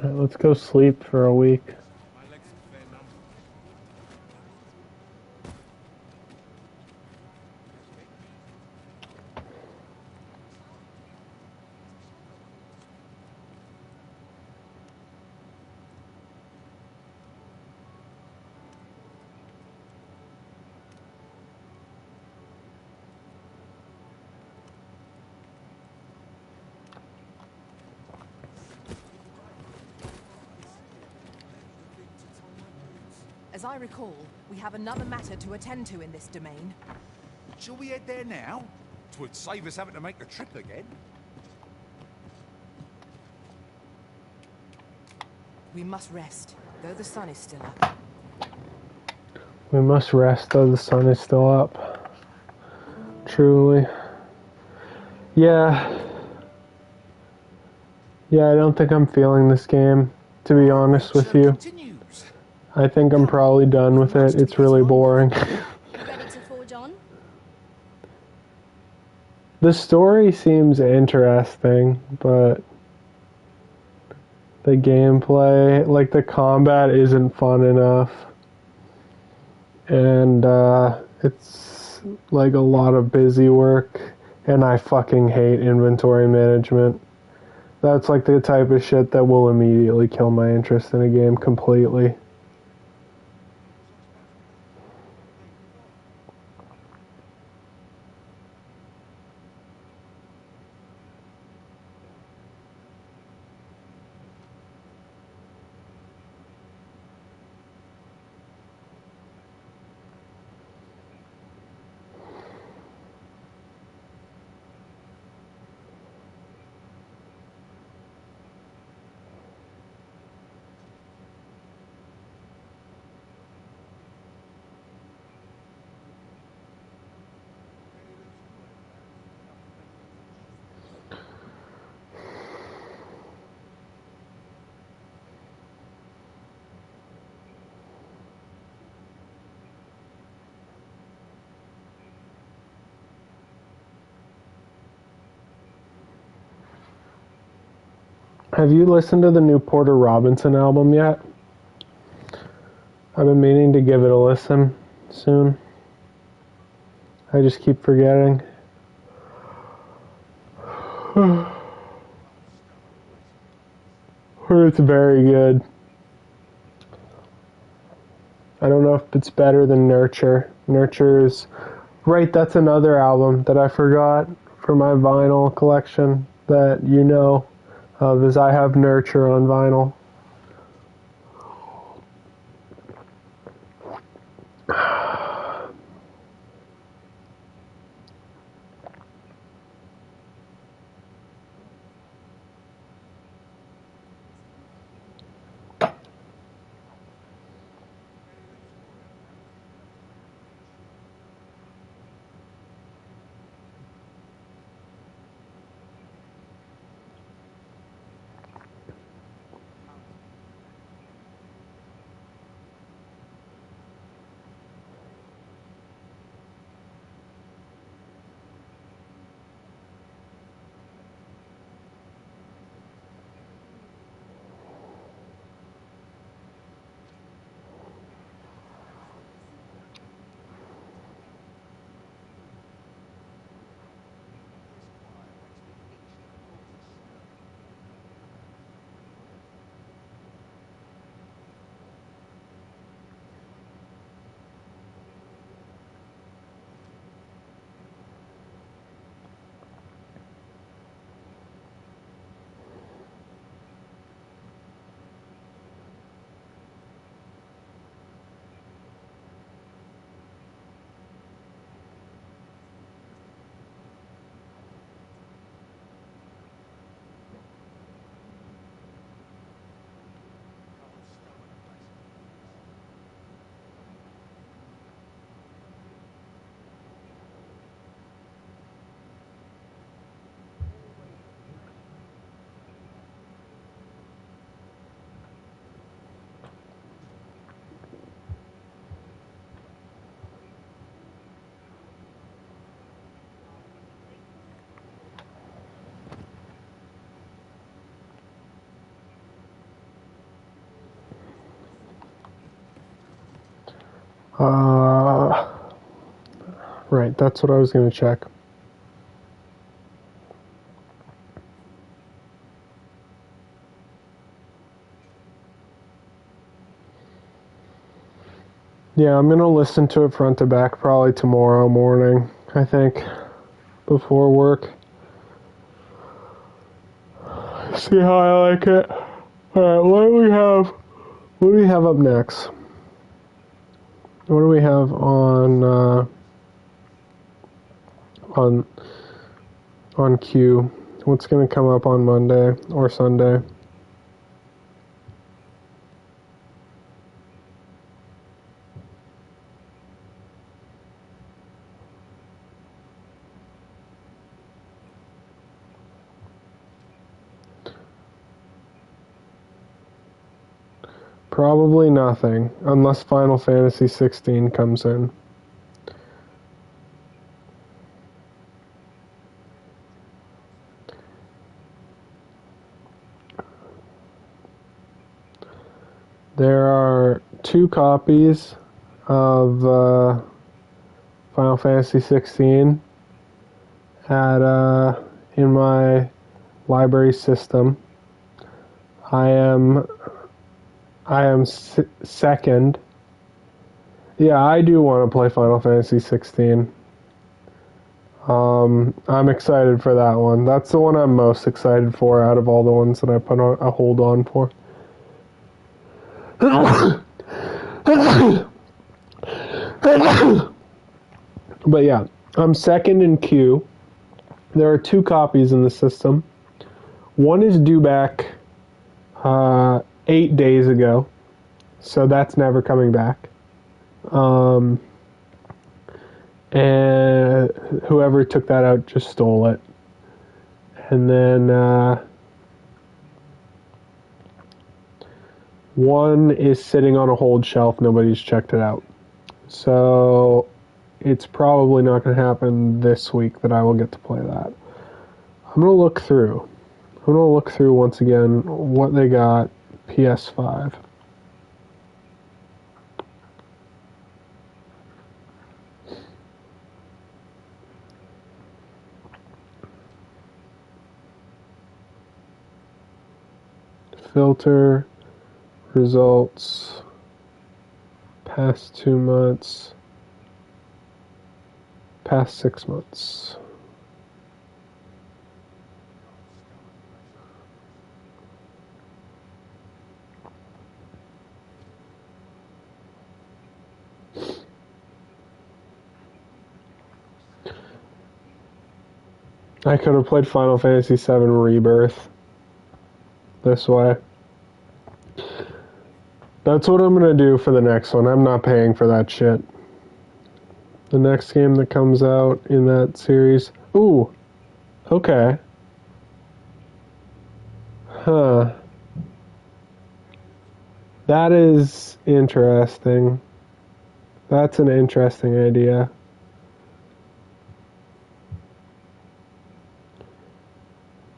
Alright, let's go sleep for a week. As I recall, we have another matter to attend to in this domain. Shall we head there now? 'Twould save us having to make the trip again. We must rest, though the sun is still up. We must rest though the sun is still up. Truly. Yeah. Yeah, I don't think I'm feeling this game, to be honest with you. I think I'm probably done with it. It's really boring. Ready to forge on? The story seems interesting, but the gameplay, like the combat isn't fun enough. And it's like a lot of busy work, and I fucking hate inventory management. That's like the type of shit that will immediately kill my interest in a game completely. Have you listened to the new Porter Robinson album yet? I've been meaning to give it a listen soon. I just keep forgetting. It's very good. I don't know if it's better than Nurture. Nurture is... Right, that's another album that I forgot for my vinyl collection that you know of, is I have Nurture on vinyl. Right, that's what I was going to check. Yeah, I'm going to listen to it front to back probably tomorrow morning, I think, before work. See how I like it. Alright, what do we have up next? What do we have on queue? What's going to come up on Monday or Sunday? Probably nothing, unless Final Fantasy 16 comes in. There are 2 copies of Final Fantasy 16 at in my library system. I am second. Yeah, I do want to play Final Fantasy 16. I'm excited for that one. That's the one I'm most excited for out of all the ones that I put on a hold on for. But yeah, I'm second in queue. There are 2 copies in the system. One is due back 8 days ago, so that's never coming back. And whoever took that out just stole it. And then one is sitting on a hold shelf. Nobody's checked it out. So it's probably not going to happen this week that I will get to play that. I'm going to look through. Once again what they got PS5. Filter, results, past 2 months, past 6 months. I could have played Final Fantasy VII Rebirth this way. That's what I'm going to do for the next one. I'm not paying for that shit. The next game that comes out in that series. Ooh. Okay. Huh. That is interesting. That's an interesting idea.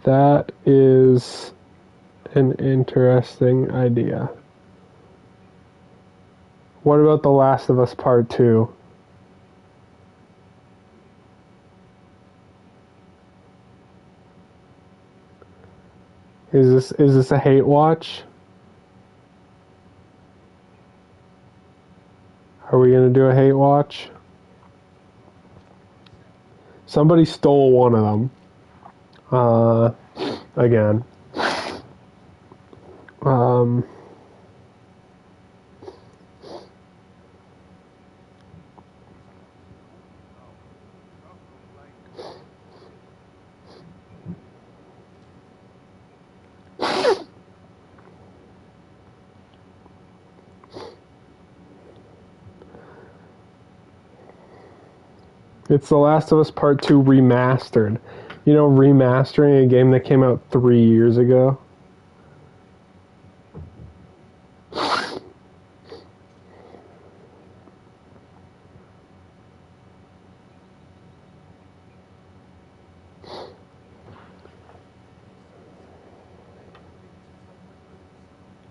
That is an interesting idea. What about The Last of Us Part 2? Is this a hate watch? Are we gonna do a hate watch? Somebody stole one of them. Again. It's The Last of Us Part 2 remastered. You know, remastering a game that came out 3 years ago.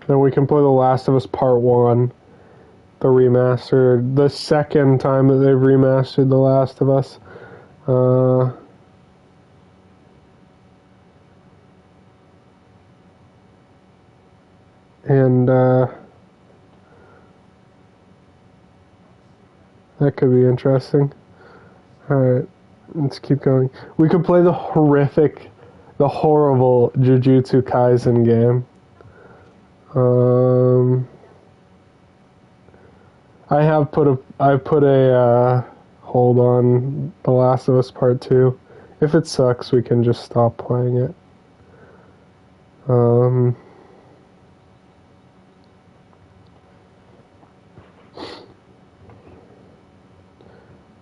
Then we can play The Last of Us Part 1 the remaster, the second time that they've remastered The Last of Us. And that could be interesting. Alright, let's keep going. We could play the horrible Jujutsu Kaisen game. I put a hold on The Last of Us Part 2. If it sucks, we can just stop playing it.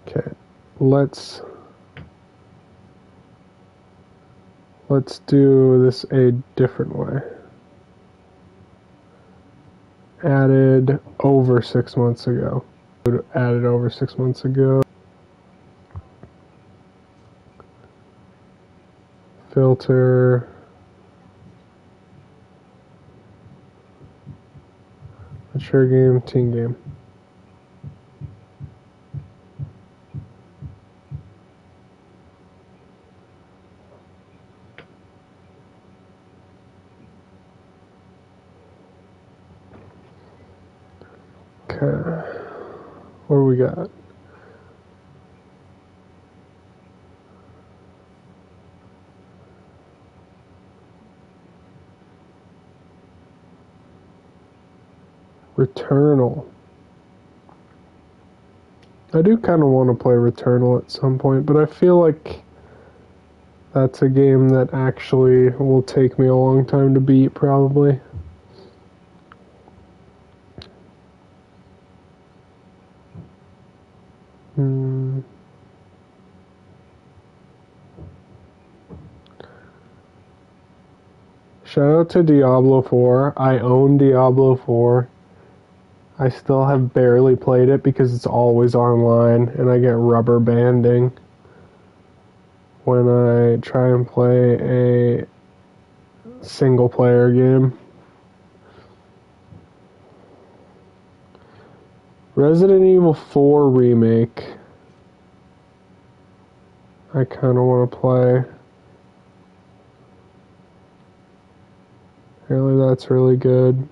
Okay, let's do this a different way. Added over 6 months ago. Added over 6 months ago. Filter. Mature game, teen game. Okay. What do we got? Returnal. I do kind of want to play Returnal at some point, but I feel like that's a game that actually will take me a long time to beat, probably. Shout out to Diablo 4. I own Diablo 4. I still have barely played it because it's always online and I get rubber banding when I try and play a single player game. Resident Evil 4 Remake. I kind of want to play. Apparently that's really good.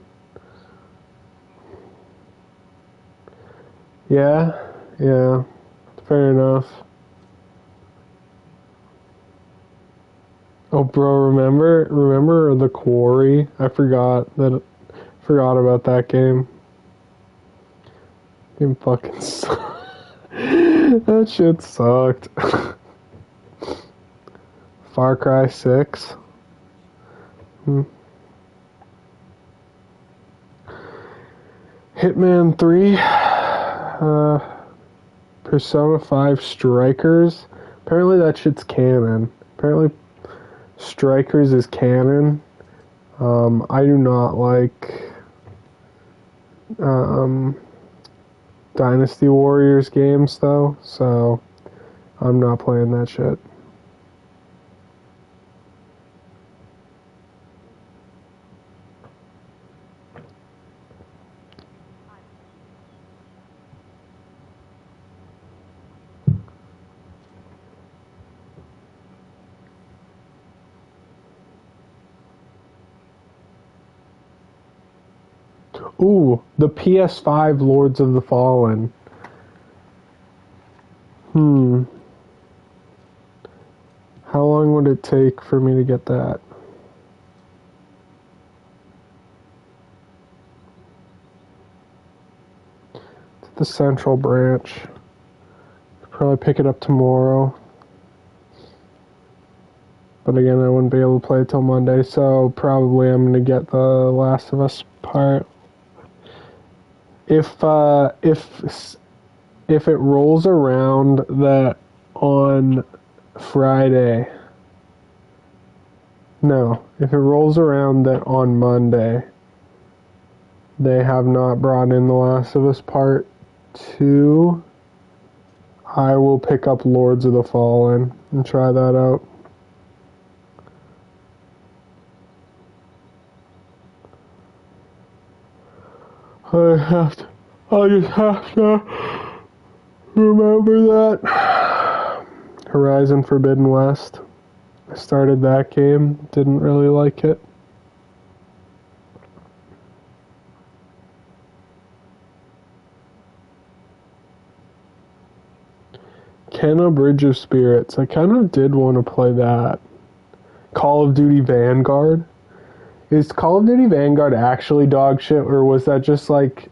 Yeah, fair enough. Oh, bro, remember The Quarry? I forgot about that game. Game fucking sucked. That shit sucked. Far Cry 6. Hitman 3. Persona 5 Strikers. Apparently that shit's canon. Apparently Strikers is canon. I do not like Dynasty Warriors games though, so I'm not playing that shit. Ooh, the PS5 Lords of the Fallen. How long would it take for me to get that? It's the Central Branch. Probably pick it up tomorrow. But again, I wouldn't be able to play it till Monday, so probably I'm going to get the Last of Us part. If it rolls around that on Friday, no, if it rolls around that on Monday, they have not brought in The Last of Us Part 2, I will pick up Lords of the Fallen and try that out. I'll just have to remember that. Horizon Forbidden West. I started that game, didn't really like it. Kenna Bridge of Spirits. I kind of did want to play that. Call of Duty Vanguard. Is Call of Duty Vanguard actually dog shit, or was that just like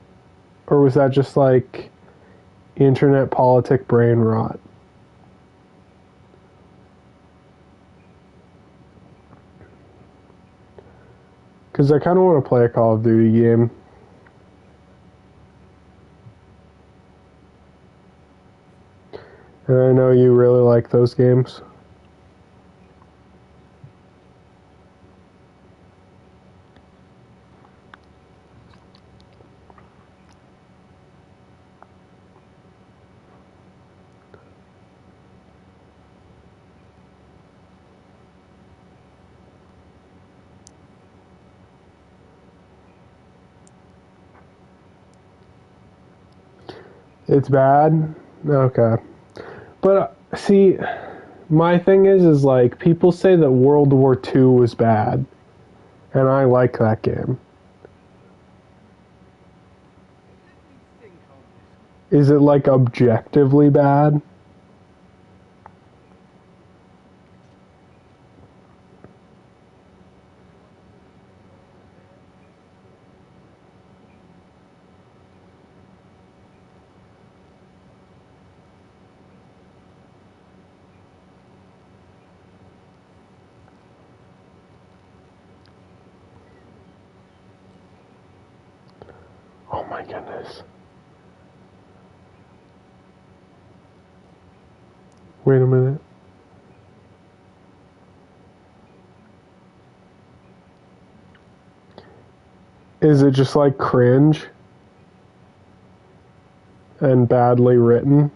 internet politic brain rot? Because I kind of want to play a Call of Duty game. And I know you really like those games. It's bad? Okay. But, see, my thing is like, people say that World War II was bad. And I like that game. Is it, like, objectively bad? Oh my goodness. Wait a minute. Is it just like cringe? And badly written?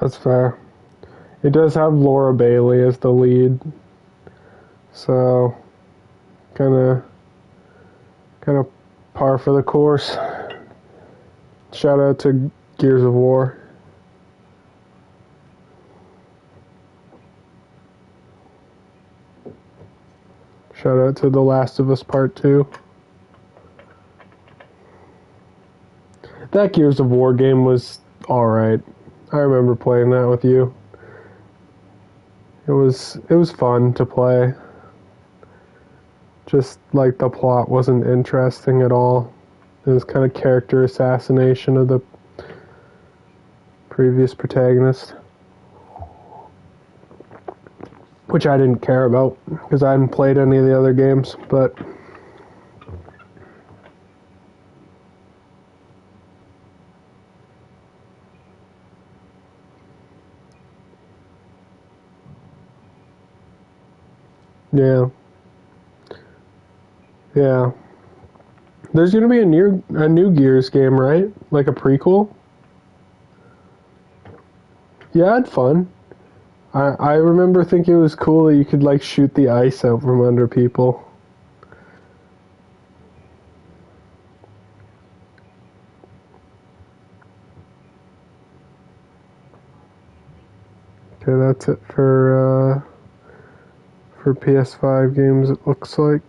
That's fair. It does have Laura Bailey as the lead. So, kinda par for the course. Shout out to Gears of War. Shout out to The Last of Us Part 2. That Gears of War game was alright. I remember playing that with you. It was fun to play. Just like the plot wasn't interesting at all. It was kind of character assassination of the previous protagonist. Which I didn't care about, because I hadn't played any of the other games, but... Yeah. Yeah. There's gonna be a new Gears game, right? Like a prequel? Yeah, I had fun. I remember thinking it was cool that you could, like, shoot the ice out from under people. Okay, that's it for PS5 games, it looks like.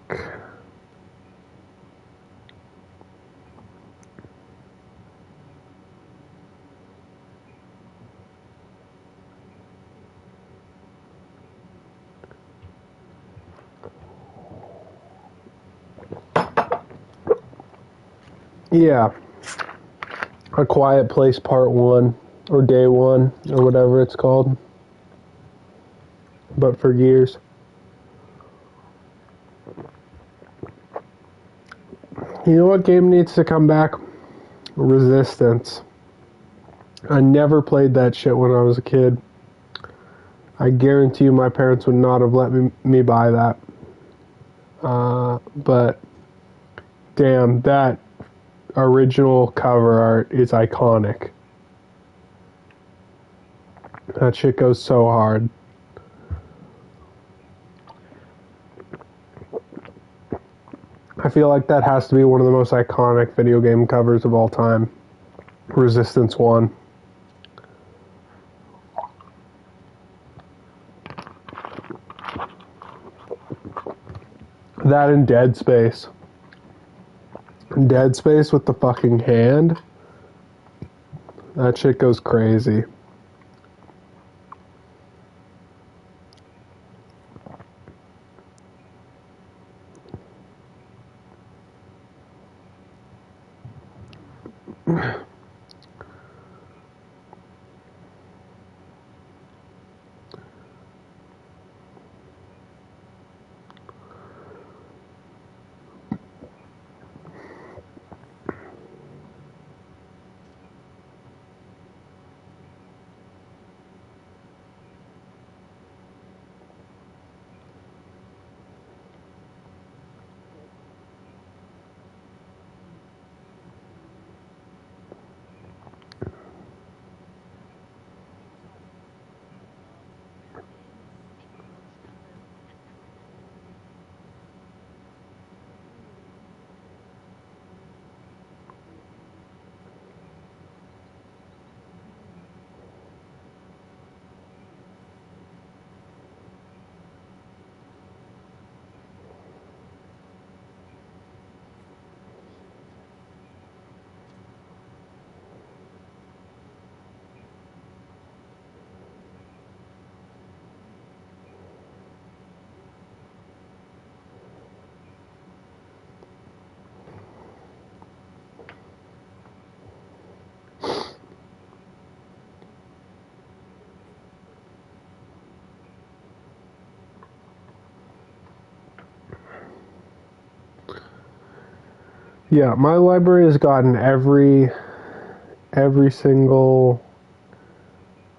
Yeah. A Quiet Place Part 1, or Day 1, or whatever it's called. But for Gears. You know what game needs to come back? Resistance. I never played that shit when I was a kid. I guarantee you my parents would not have let me buy that. But damn, that original cover art is iconic. That shit goes so hard. I feel like that has to be one of the most iconic video game covers of all time. Resistance 1. That and Dead Space. Dead Space with the fucking hand. That shit goes crazy. Yeah, my library has gotten every single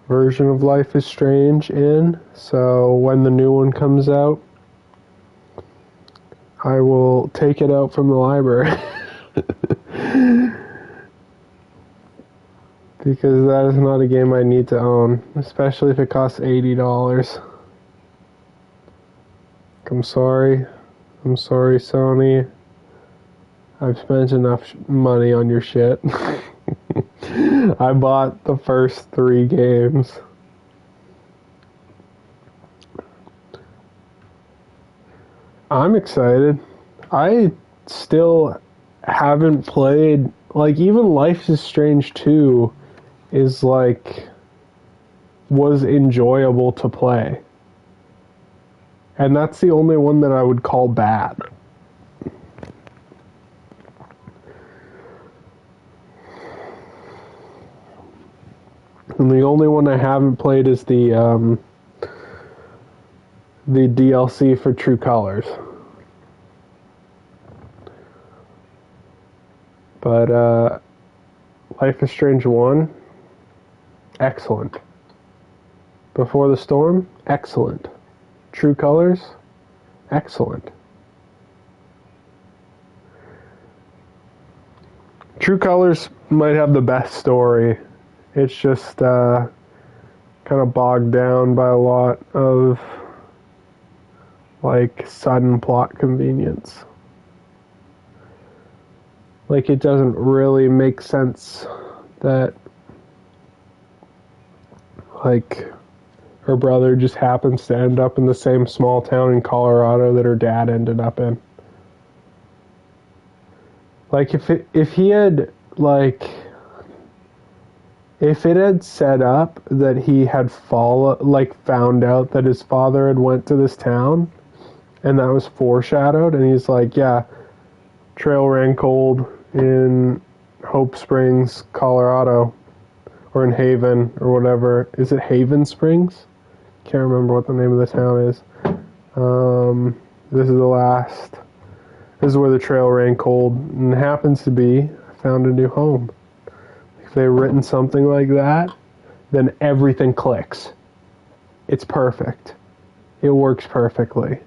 version of Life is Strange in, so when the new one comes out, I will take it out from the library. Because that is not a game I need to own, especially if it costs $80. I'm sorry, Sony. I've spent enough money on your shit. I bought the first 3 games. I'm excited. I still haven't played, like, even Life is Strange 2 is, like, was enjoyable to play. And that's the only one that I would call bad. And the only one I haven't played is the DLC for True Colors. But Life is Strange 1, excellent. Before the Storm, excellent. True Colors, excellent. True Colors might have the best story. It's just kind of bogged down by a lot of, like, sudden plot convenience. Like, it doesn't really make sense that, like, her brother just happens to end up in the same small town in Colorado that her dad ended up in. Like, if he had, like, if it had set up that he had found out that his father had went to this town, and that was foreshadowed, and he's like, yeah, trail ran cold in Hope Springs, Colorado, or in Haven, or whatever. Is it Haven Springs? Can't remember what the name of the town is. This is where the trail ran cold, and it happens to be, I found a new home. If they'd written something like that, then everything clicks. It's perfect. It works perfectly.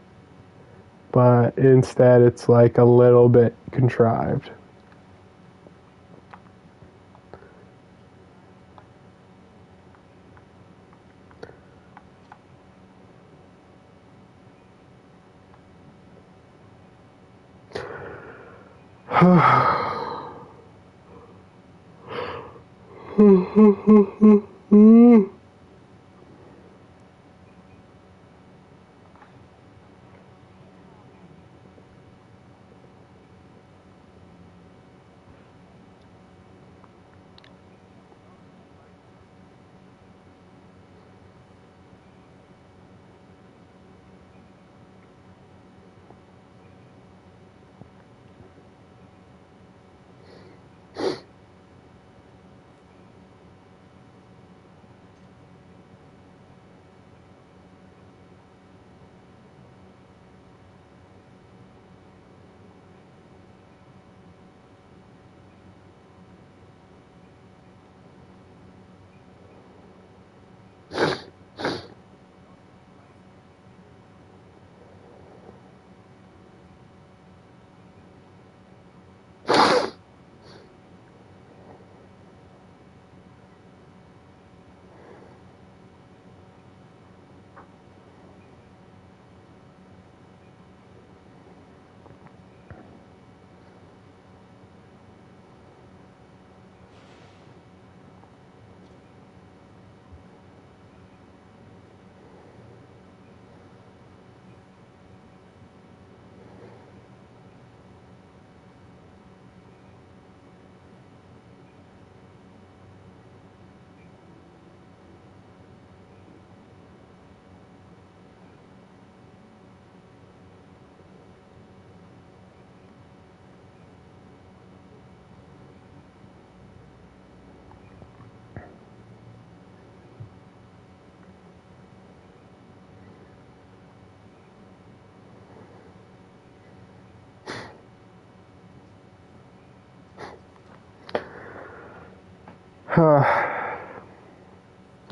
But instead, it's like a little bit contrived.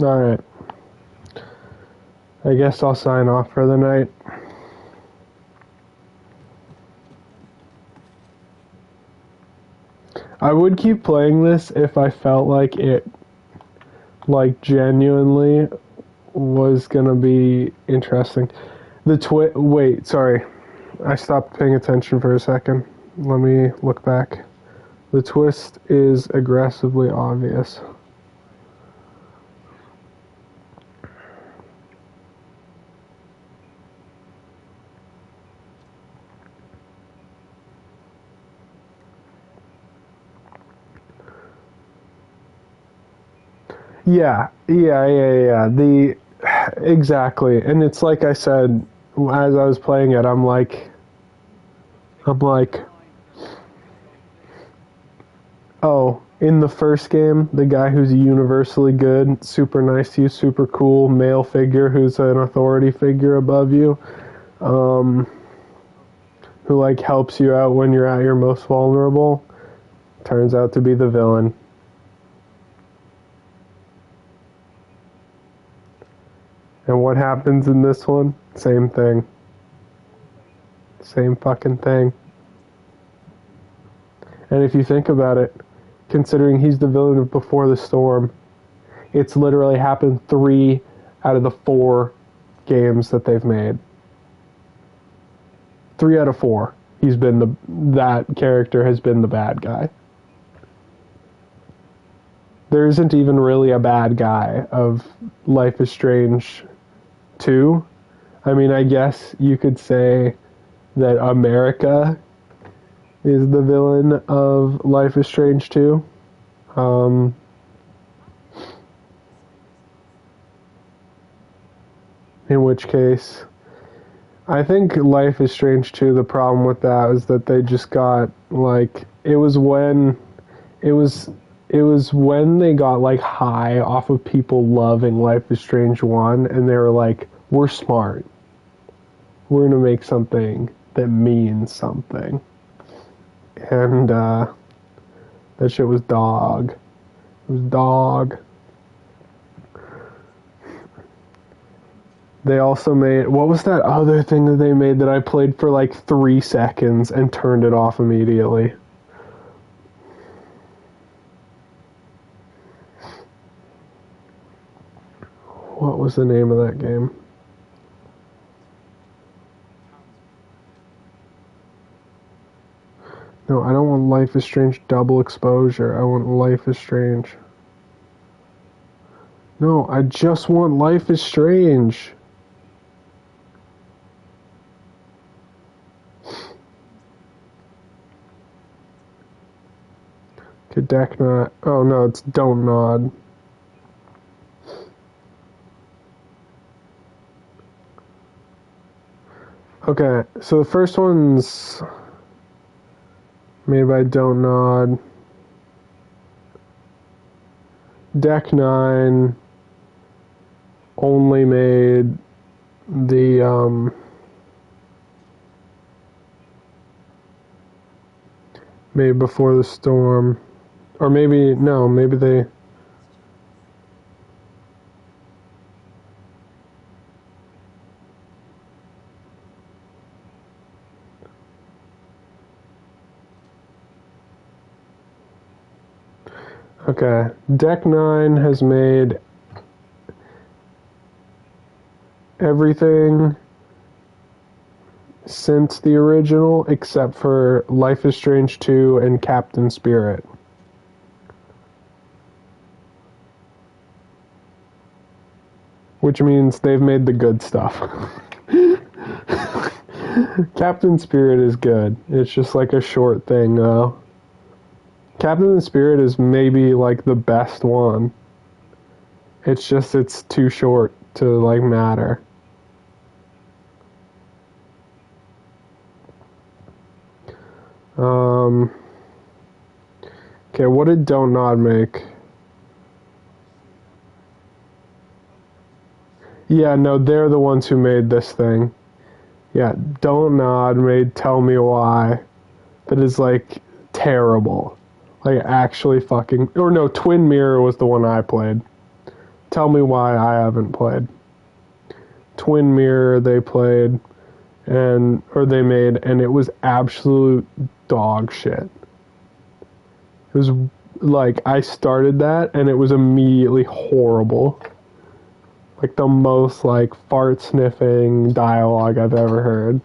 Alright. I guess I'll sign off for the night. I would keep playing this if I felt like it, like, genuinely was gonna be interesting. Wait, sorry. I stopped paying attention for a second. Let me look back. The twist is aggressively obvious. Yeah. Exactly. And it's like I said, as I was playing it, I'm like, oh, in the first game, the guy who's universally good, super nice to you, super cool male figure who's an authority figure above you, who like helps you out when you're at your most vulnerable, turns out to be the villain. And what happens in this one? Same thing. Same fucking thing. And if you think about it, considering he's the villain of Before the Storm, it's literally happened 3 out of the 4 games that they've made. 3 out of 4. That character has been the bad guy. There isn't even really a bad guy of Life is Strange 2. I mean, I guess you could say that America is the villain of Life is Strange 2. In which case, I think Life is Strange 2, the problem with that is that they just got, like, it was when they got, like, high off of people loving Life is Strange 1, and they were like, we're smart. We're gonna make something that means something. And, that shit was dog. It was dog. They also made, what was that other thing that they made that I played for like 3 seconds and turned it off immediately? What was the name of that game? No, I don't want Life is Strange double exposure. I want Life is Strange. No, I just want Life is Strange. Okay, deck nod. Oh no, it's don't nod. Okay, so the first one's made by Don't Nod. Deck 9 only made the made Before the Storm. Or maybe no, maybe they Okay, Deck 9 has made everything since the original except for Life is Strange 2 and Captain Spirit. Which means they've made the good stuff. Captain Spirit is good. It's just like a short thing, though. Captain Spirit is maybe like the best one. It's just it's too short to like matter. Okay, what did Don't Nod make? Yeah, no, they're the ones who made this thing. Yeah, Don't Nod made Tell Me Why. That is like terrible. Like actually fucking, or no, Twin Mirror was the one I played. Tell Me Why I haven't played. Twin Mirror they played or they made, and it was absolute dog shit. It was like I started that and it was immediately horrible. Like the most like fart sniffing dialogue I've ever heard.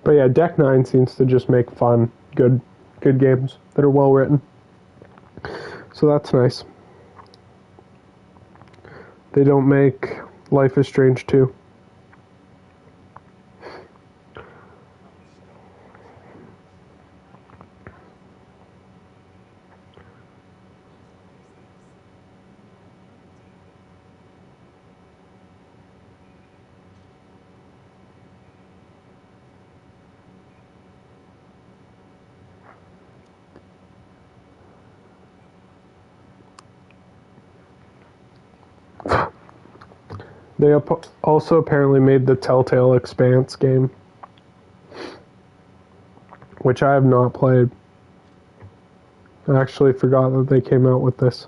But yeah, Deck 9 seems to just make fun, good games that are well written. So that's nice. They don't make Life is Strange 2. They also apparently made the Telltale Expanse game, which I have not played. I actually forgot that they came out with this.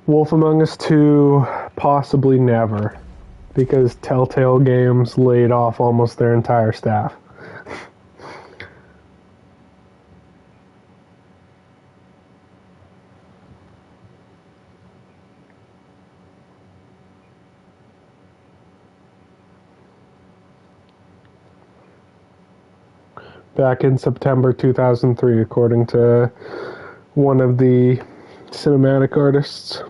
Wolf Among Us 2, possibly never, because Telltale Games laid off almost their entire staff. Back in September 2003, according to one of the cinematic artists.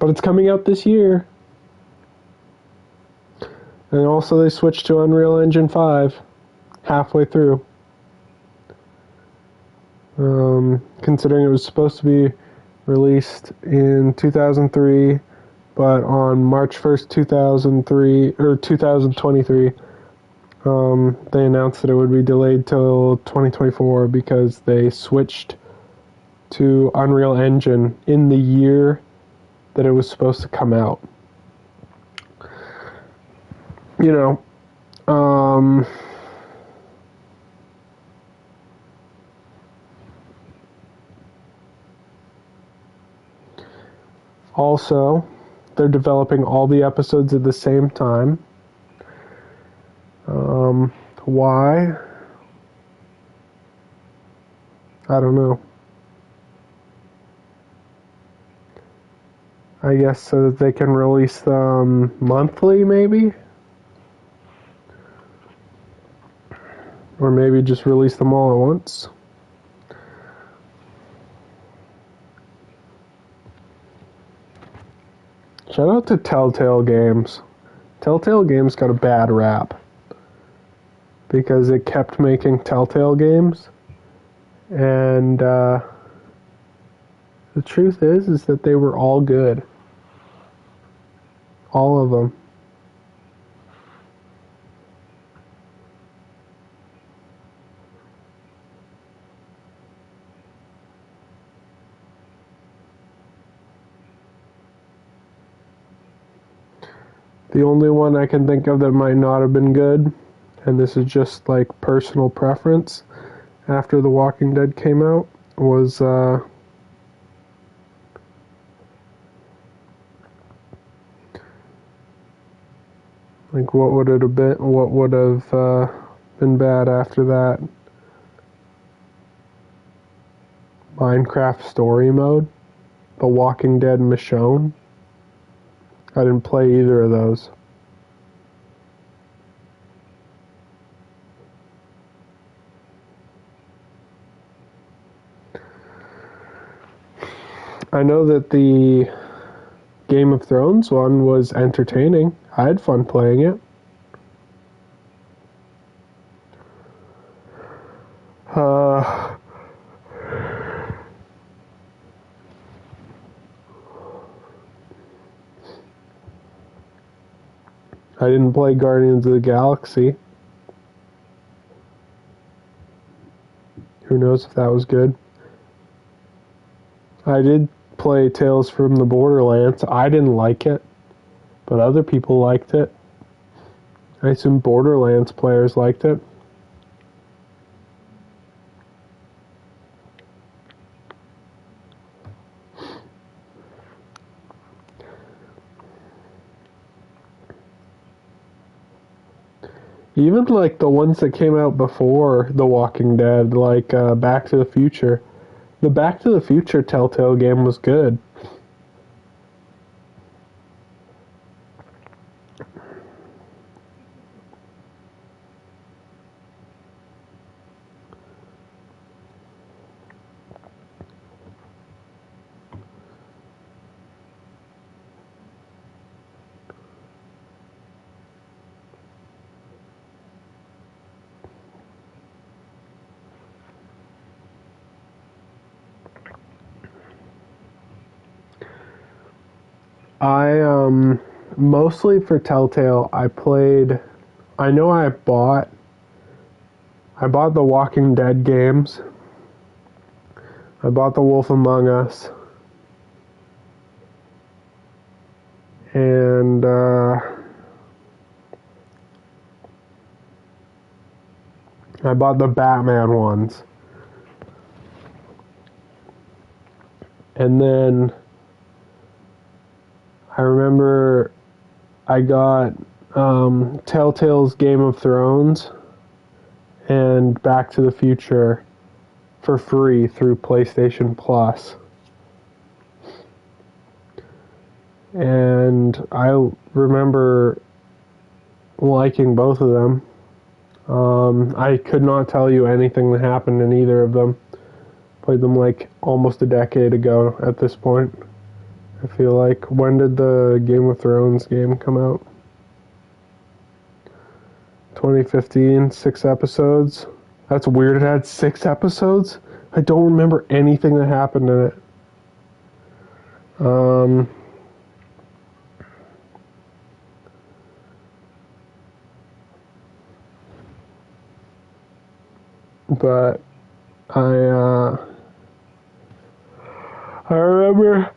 But it's coming out this year. And also they switched to Unreal Engine 5 halfway through. Considering it was supposed to be released in 2003, but on March 1st, 2023, they announced that it would be delayed till 2024 because they switched to Unreal Engine in the year that it was supposed to come out. You know, also, they're developing all the episodes at the same time. Why? I don't know. I guess so that they can release them monthly, maybe? Or maybe just release them all at once. Shout out to Telltale Games. Telltale Games got a bad rap because it kept making Telltale games, and the truth is that they were all good. All of them. The only one I can think of that might not have been good, and this is just like personal preference, after The Walking Dead came out, was like what would it have been? What would have been bad after that? Minecraft Story Mode, The Walking Dead Michonne. I didn't play either of those. I know that the Game of Thrones one was entertaining. I had fun playing it. I didn't play Guardians of the Galaxy. Who knows if that was good. I did play Tales from the Borderlands. I didn't like it, but other people liked it. I assume Borderlands players liked it. Even like the ones that came out before The Walking Dead, like Back to the Future. The Back to the Future Telltale game was good. Mostly for Telltale, I bought the Walking Dead games. I bought The Wolf Among Us. And, I bought the Batman ones. And then I remember I got Telltale's Game of Thrones and Back to the Future for free through PlayStation Plus. And I remember liking both of them. I could not tell you anything that happened in either of them. Played them like almost a decade ago at this point. I feel like. When did the Game of Thrones game come out? 2015, 6 episodes. That's weird, it had 6 episodes? I don't remember anything that happened in it. But I remember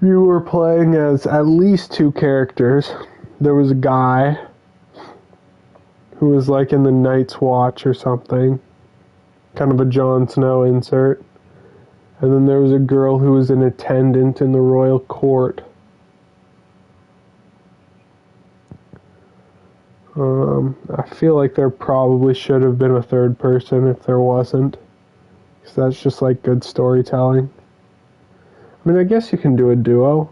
you were playing as at least 2 characters. There was a guy who was like in the Night's Watch or something, kind of a Jon Snow insert. And then there was a girl who was an attendant in the royal court. I feel like there probably should have been a third person if there wasn't. Because that's just like good storytelling. I mean, I guess you can do a duo.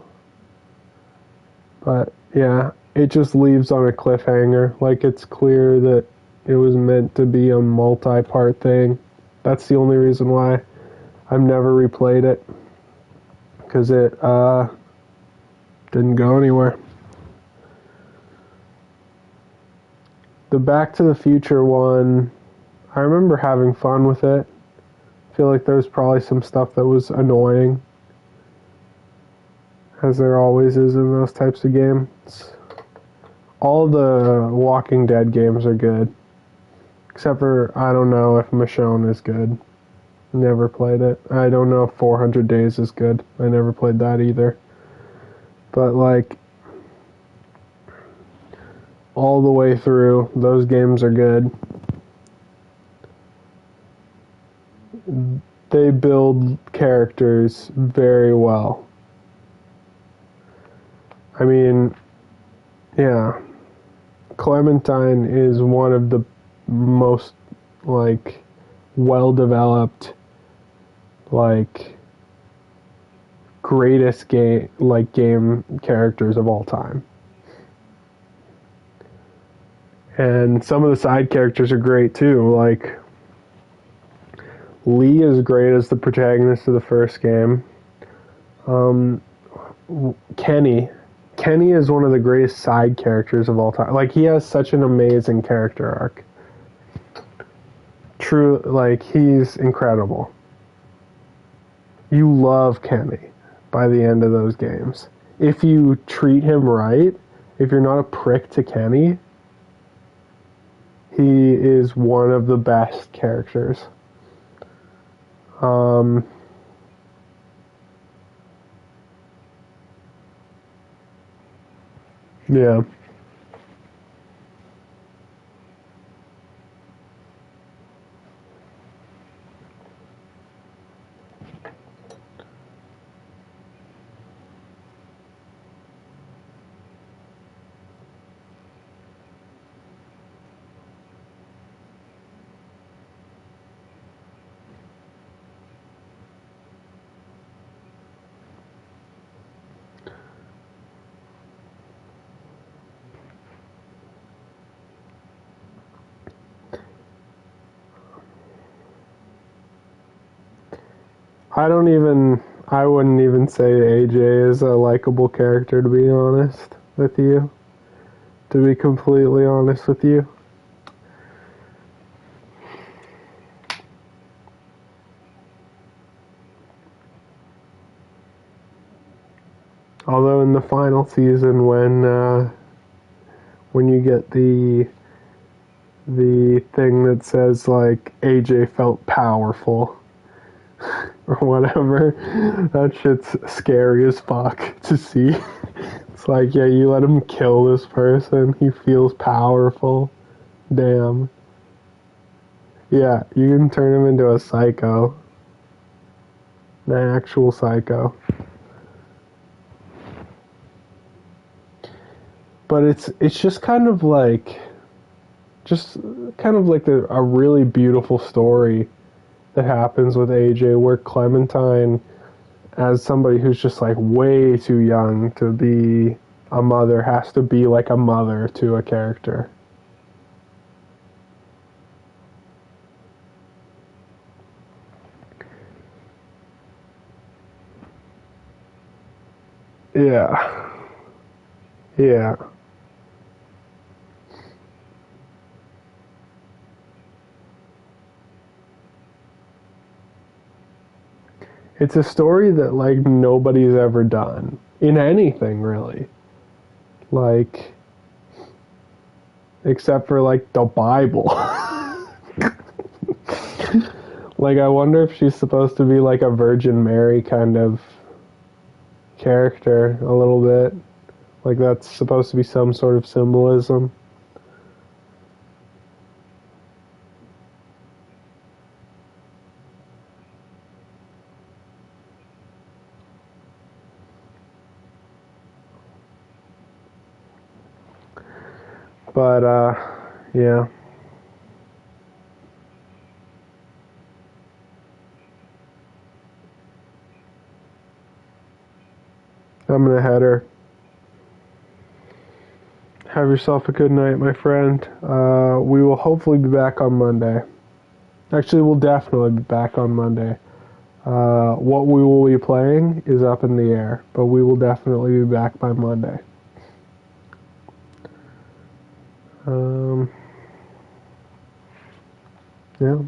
But yeah, it just leaves on a cliffhanger. Like, it's clear that it was meant to be a multi-part thing. That's the only reason why I've never replayed it. Because it didn't go anywhere. The Back to the Future one, I remember having fun with it. I feel like there was probably some stuff that was annoying, as there always is in those types of games. All the Walking Dead games are good, except for, I don't know if Michonne is good. Never played it. I don't know if 400 Days is good. I never played that either. But like, all the way through, those games are good. They build characters very well. I mean, yeah, Clementine is one of the most, like, well-developed, like, greatest game characters of all time. And some of the side characters are great too. Like, Lee is great as the protagonist of the first game. Kenny is one of the greatest side characters of all time. Like, he has such an amazing character arc. True, like, he's incredible. You love Kenny by the end of those games. If you treat him right, if you're not a prick to Kenny, he is one of the best characters. Um, yeah. I wouldn't even say AJ is a likable character, to be honest with you. To be completely honest with you. Although in the final season, when you get the thing that says like AJ felt powerful or whatever, that shit's scary as fuck to see. It's like, yeah, you let him kill this person, he feels powerful. Damn. Yeah, you can turn him into a psycho. An actual psycho. But it's just kind of like a really beautiful story that happens with AJ, where Clementine, as somebody who's just like way too young to be a mother, has to be like a mother to a character. Yeah. Yeah. It's a story that like nobody's ever done in anything really. Like, except for like the Bible. Like, I wonder if she's supposed to be like a Virgin Mary kind of character a little bit. Like that's supposed to be some sort of symbolism. But yeah. I'm gonna head her. Have yourself a good night, my friend. We will hopefully be back on Monday. Actually, we'll definitely be back on Monday. What we will be playing is up in the air, but we will definitely be back by Monday. Yeah.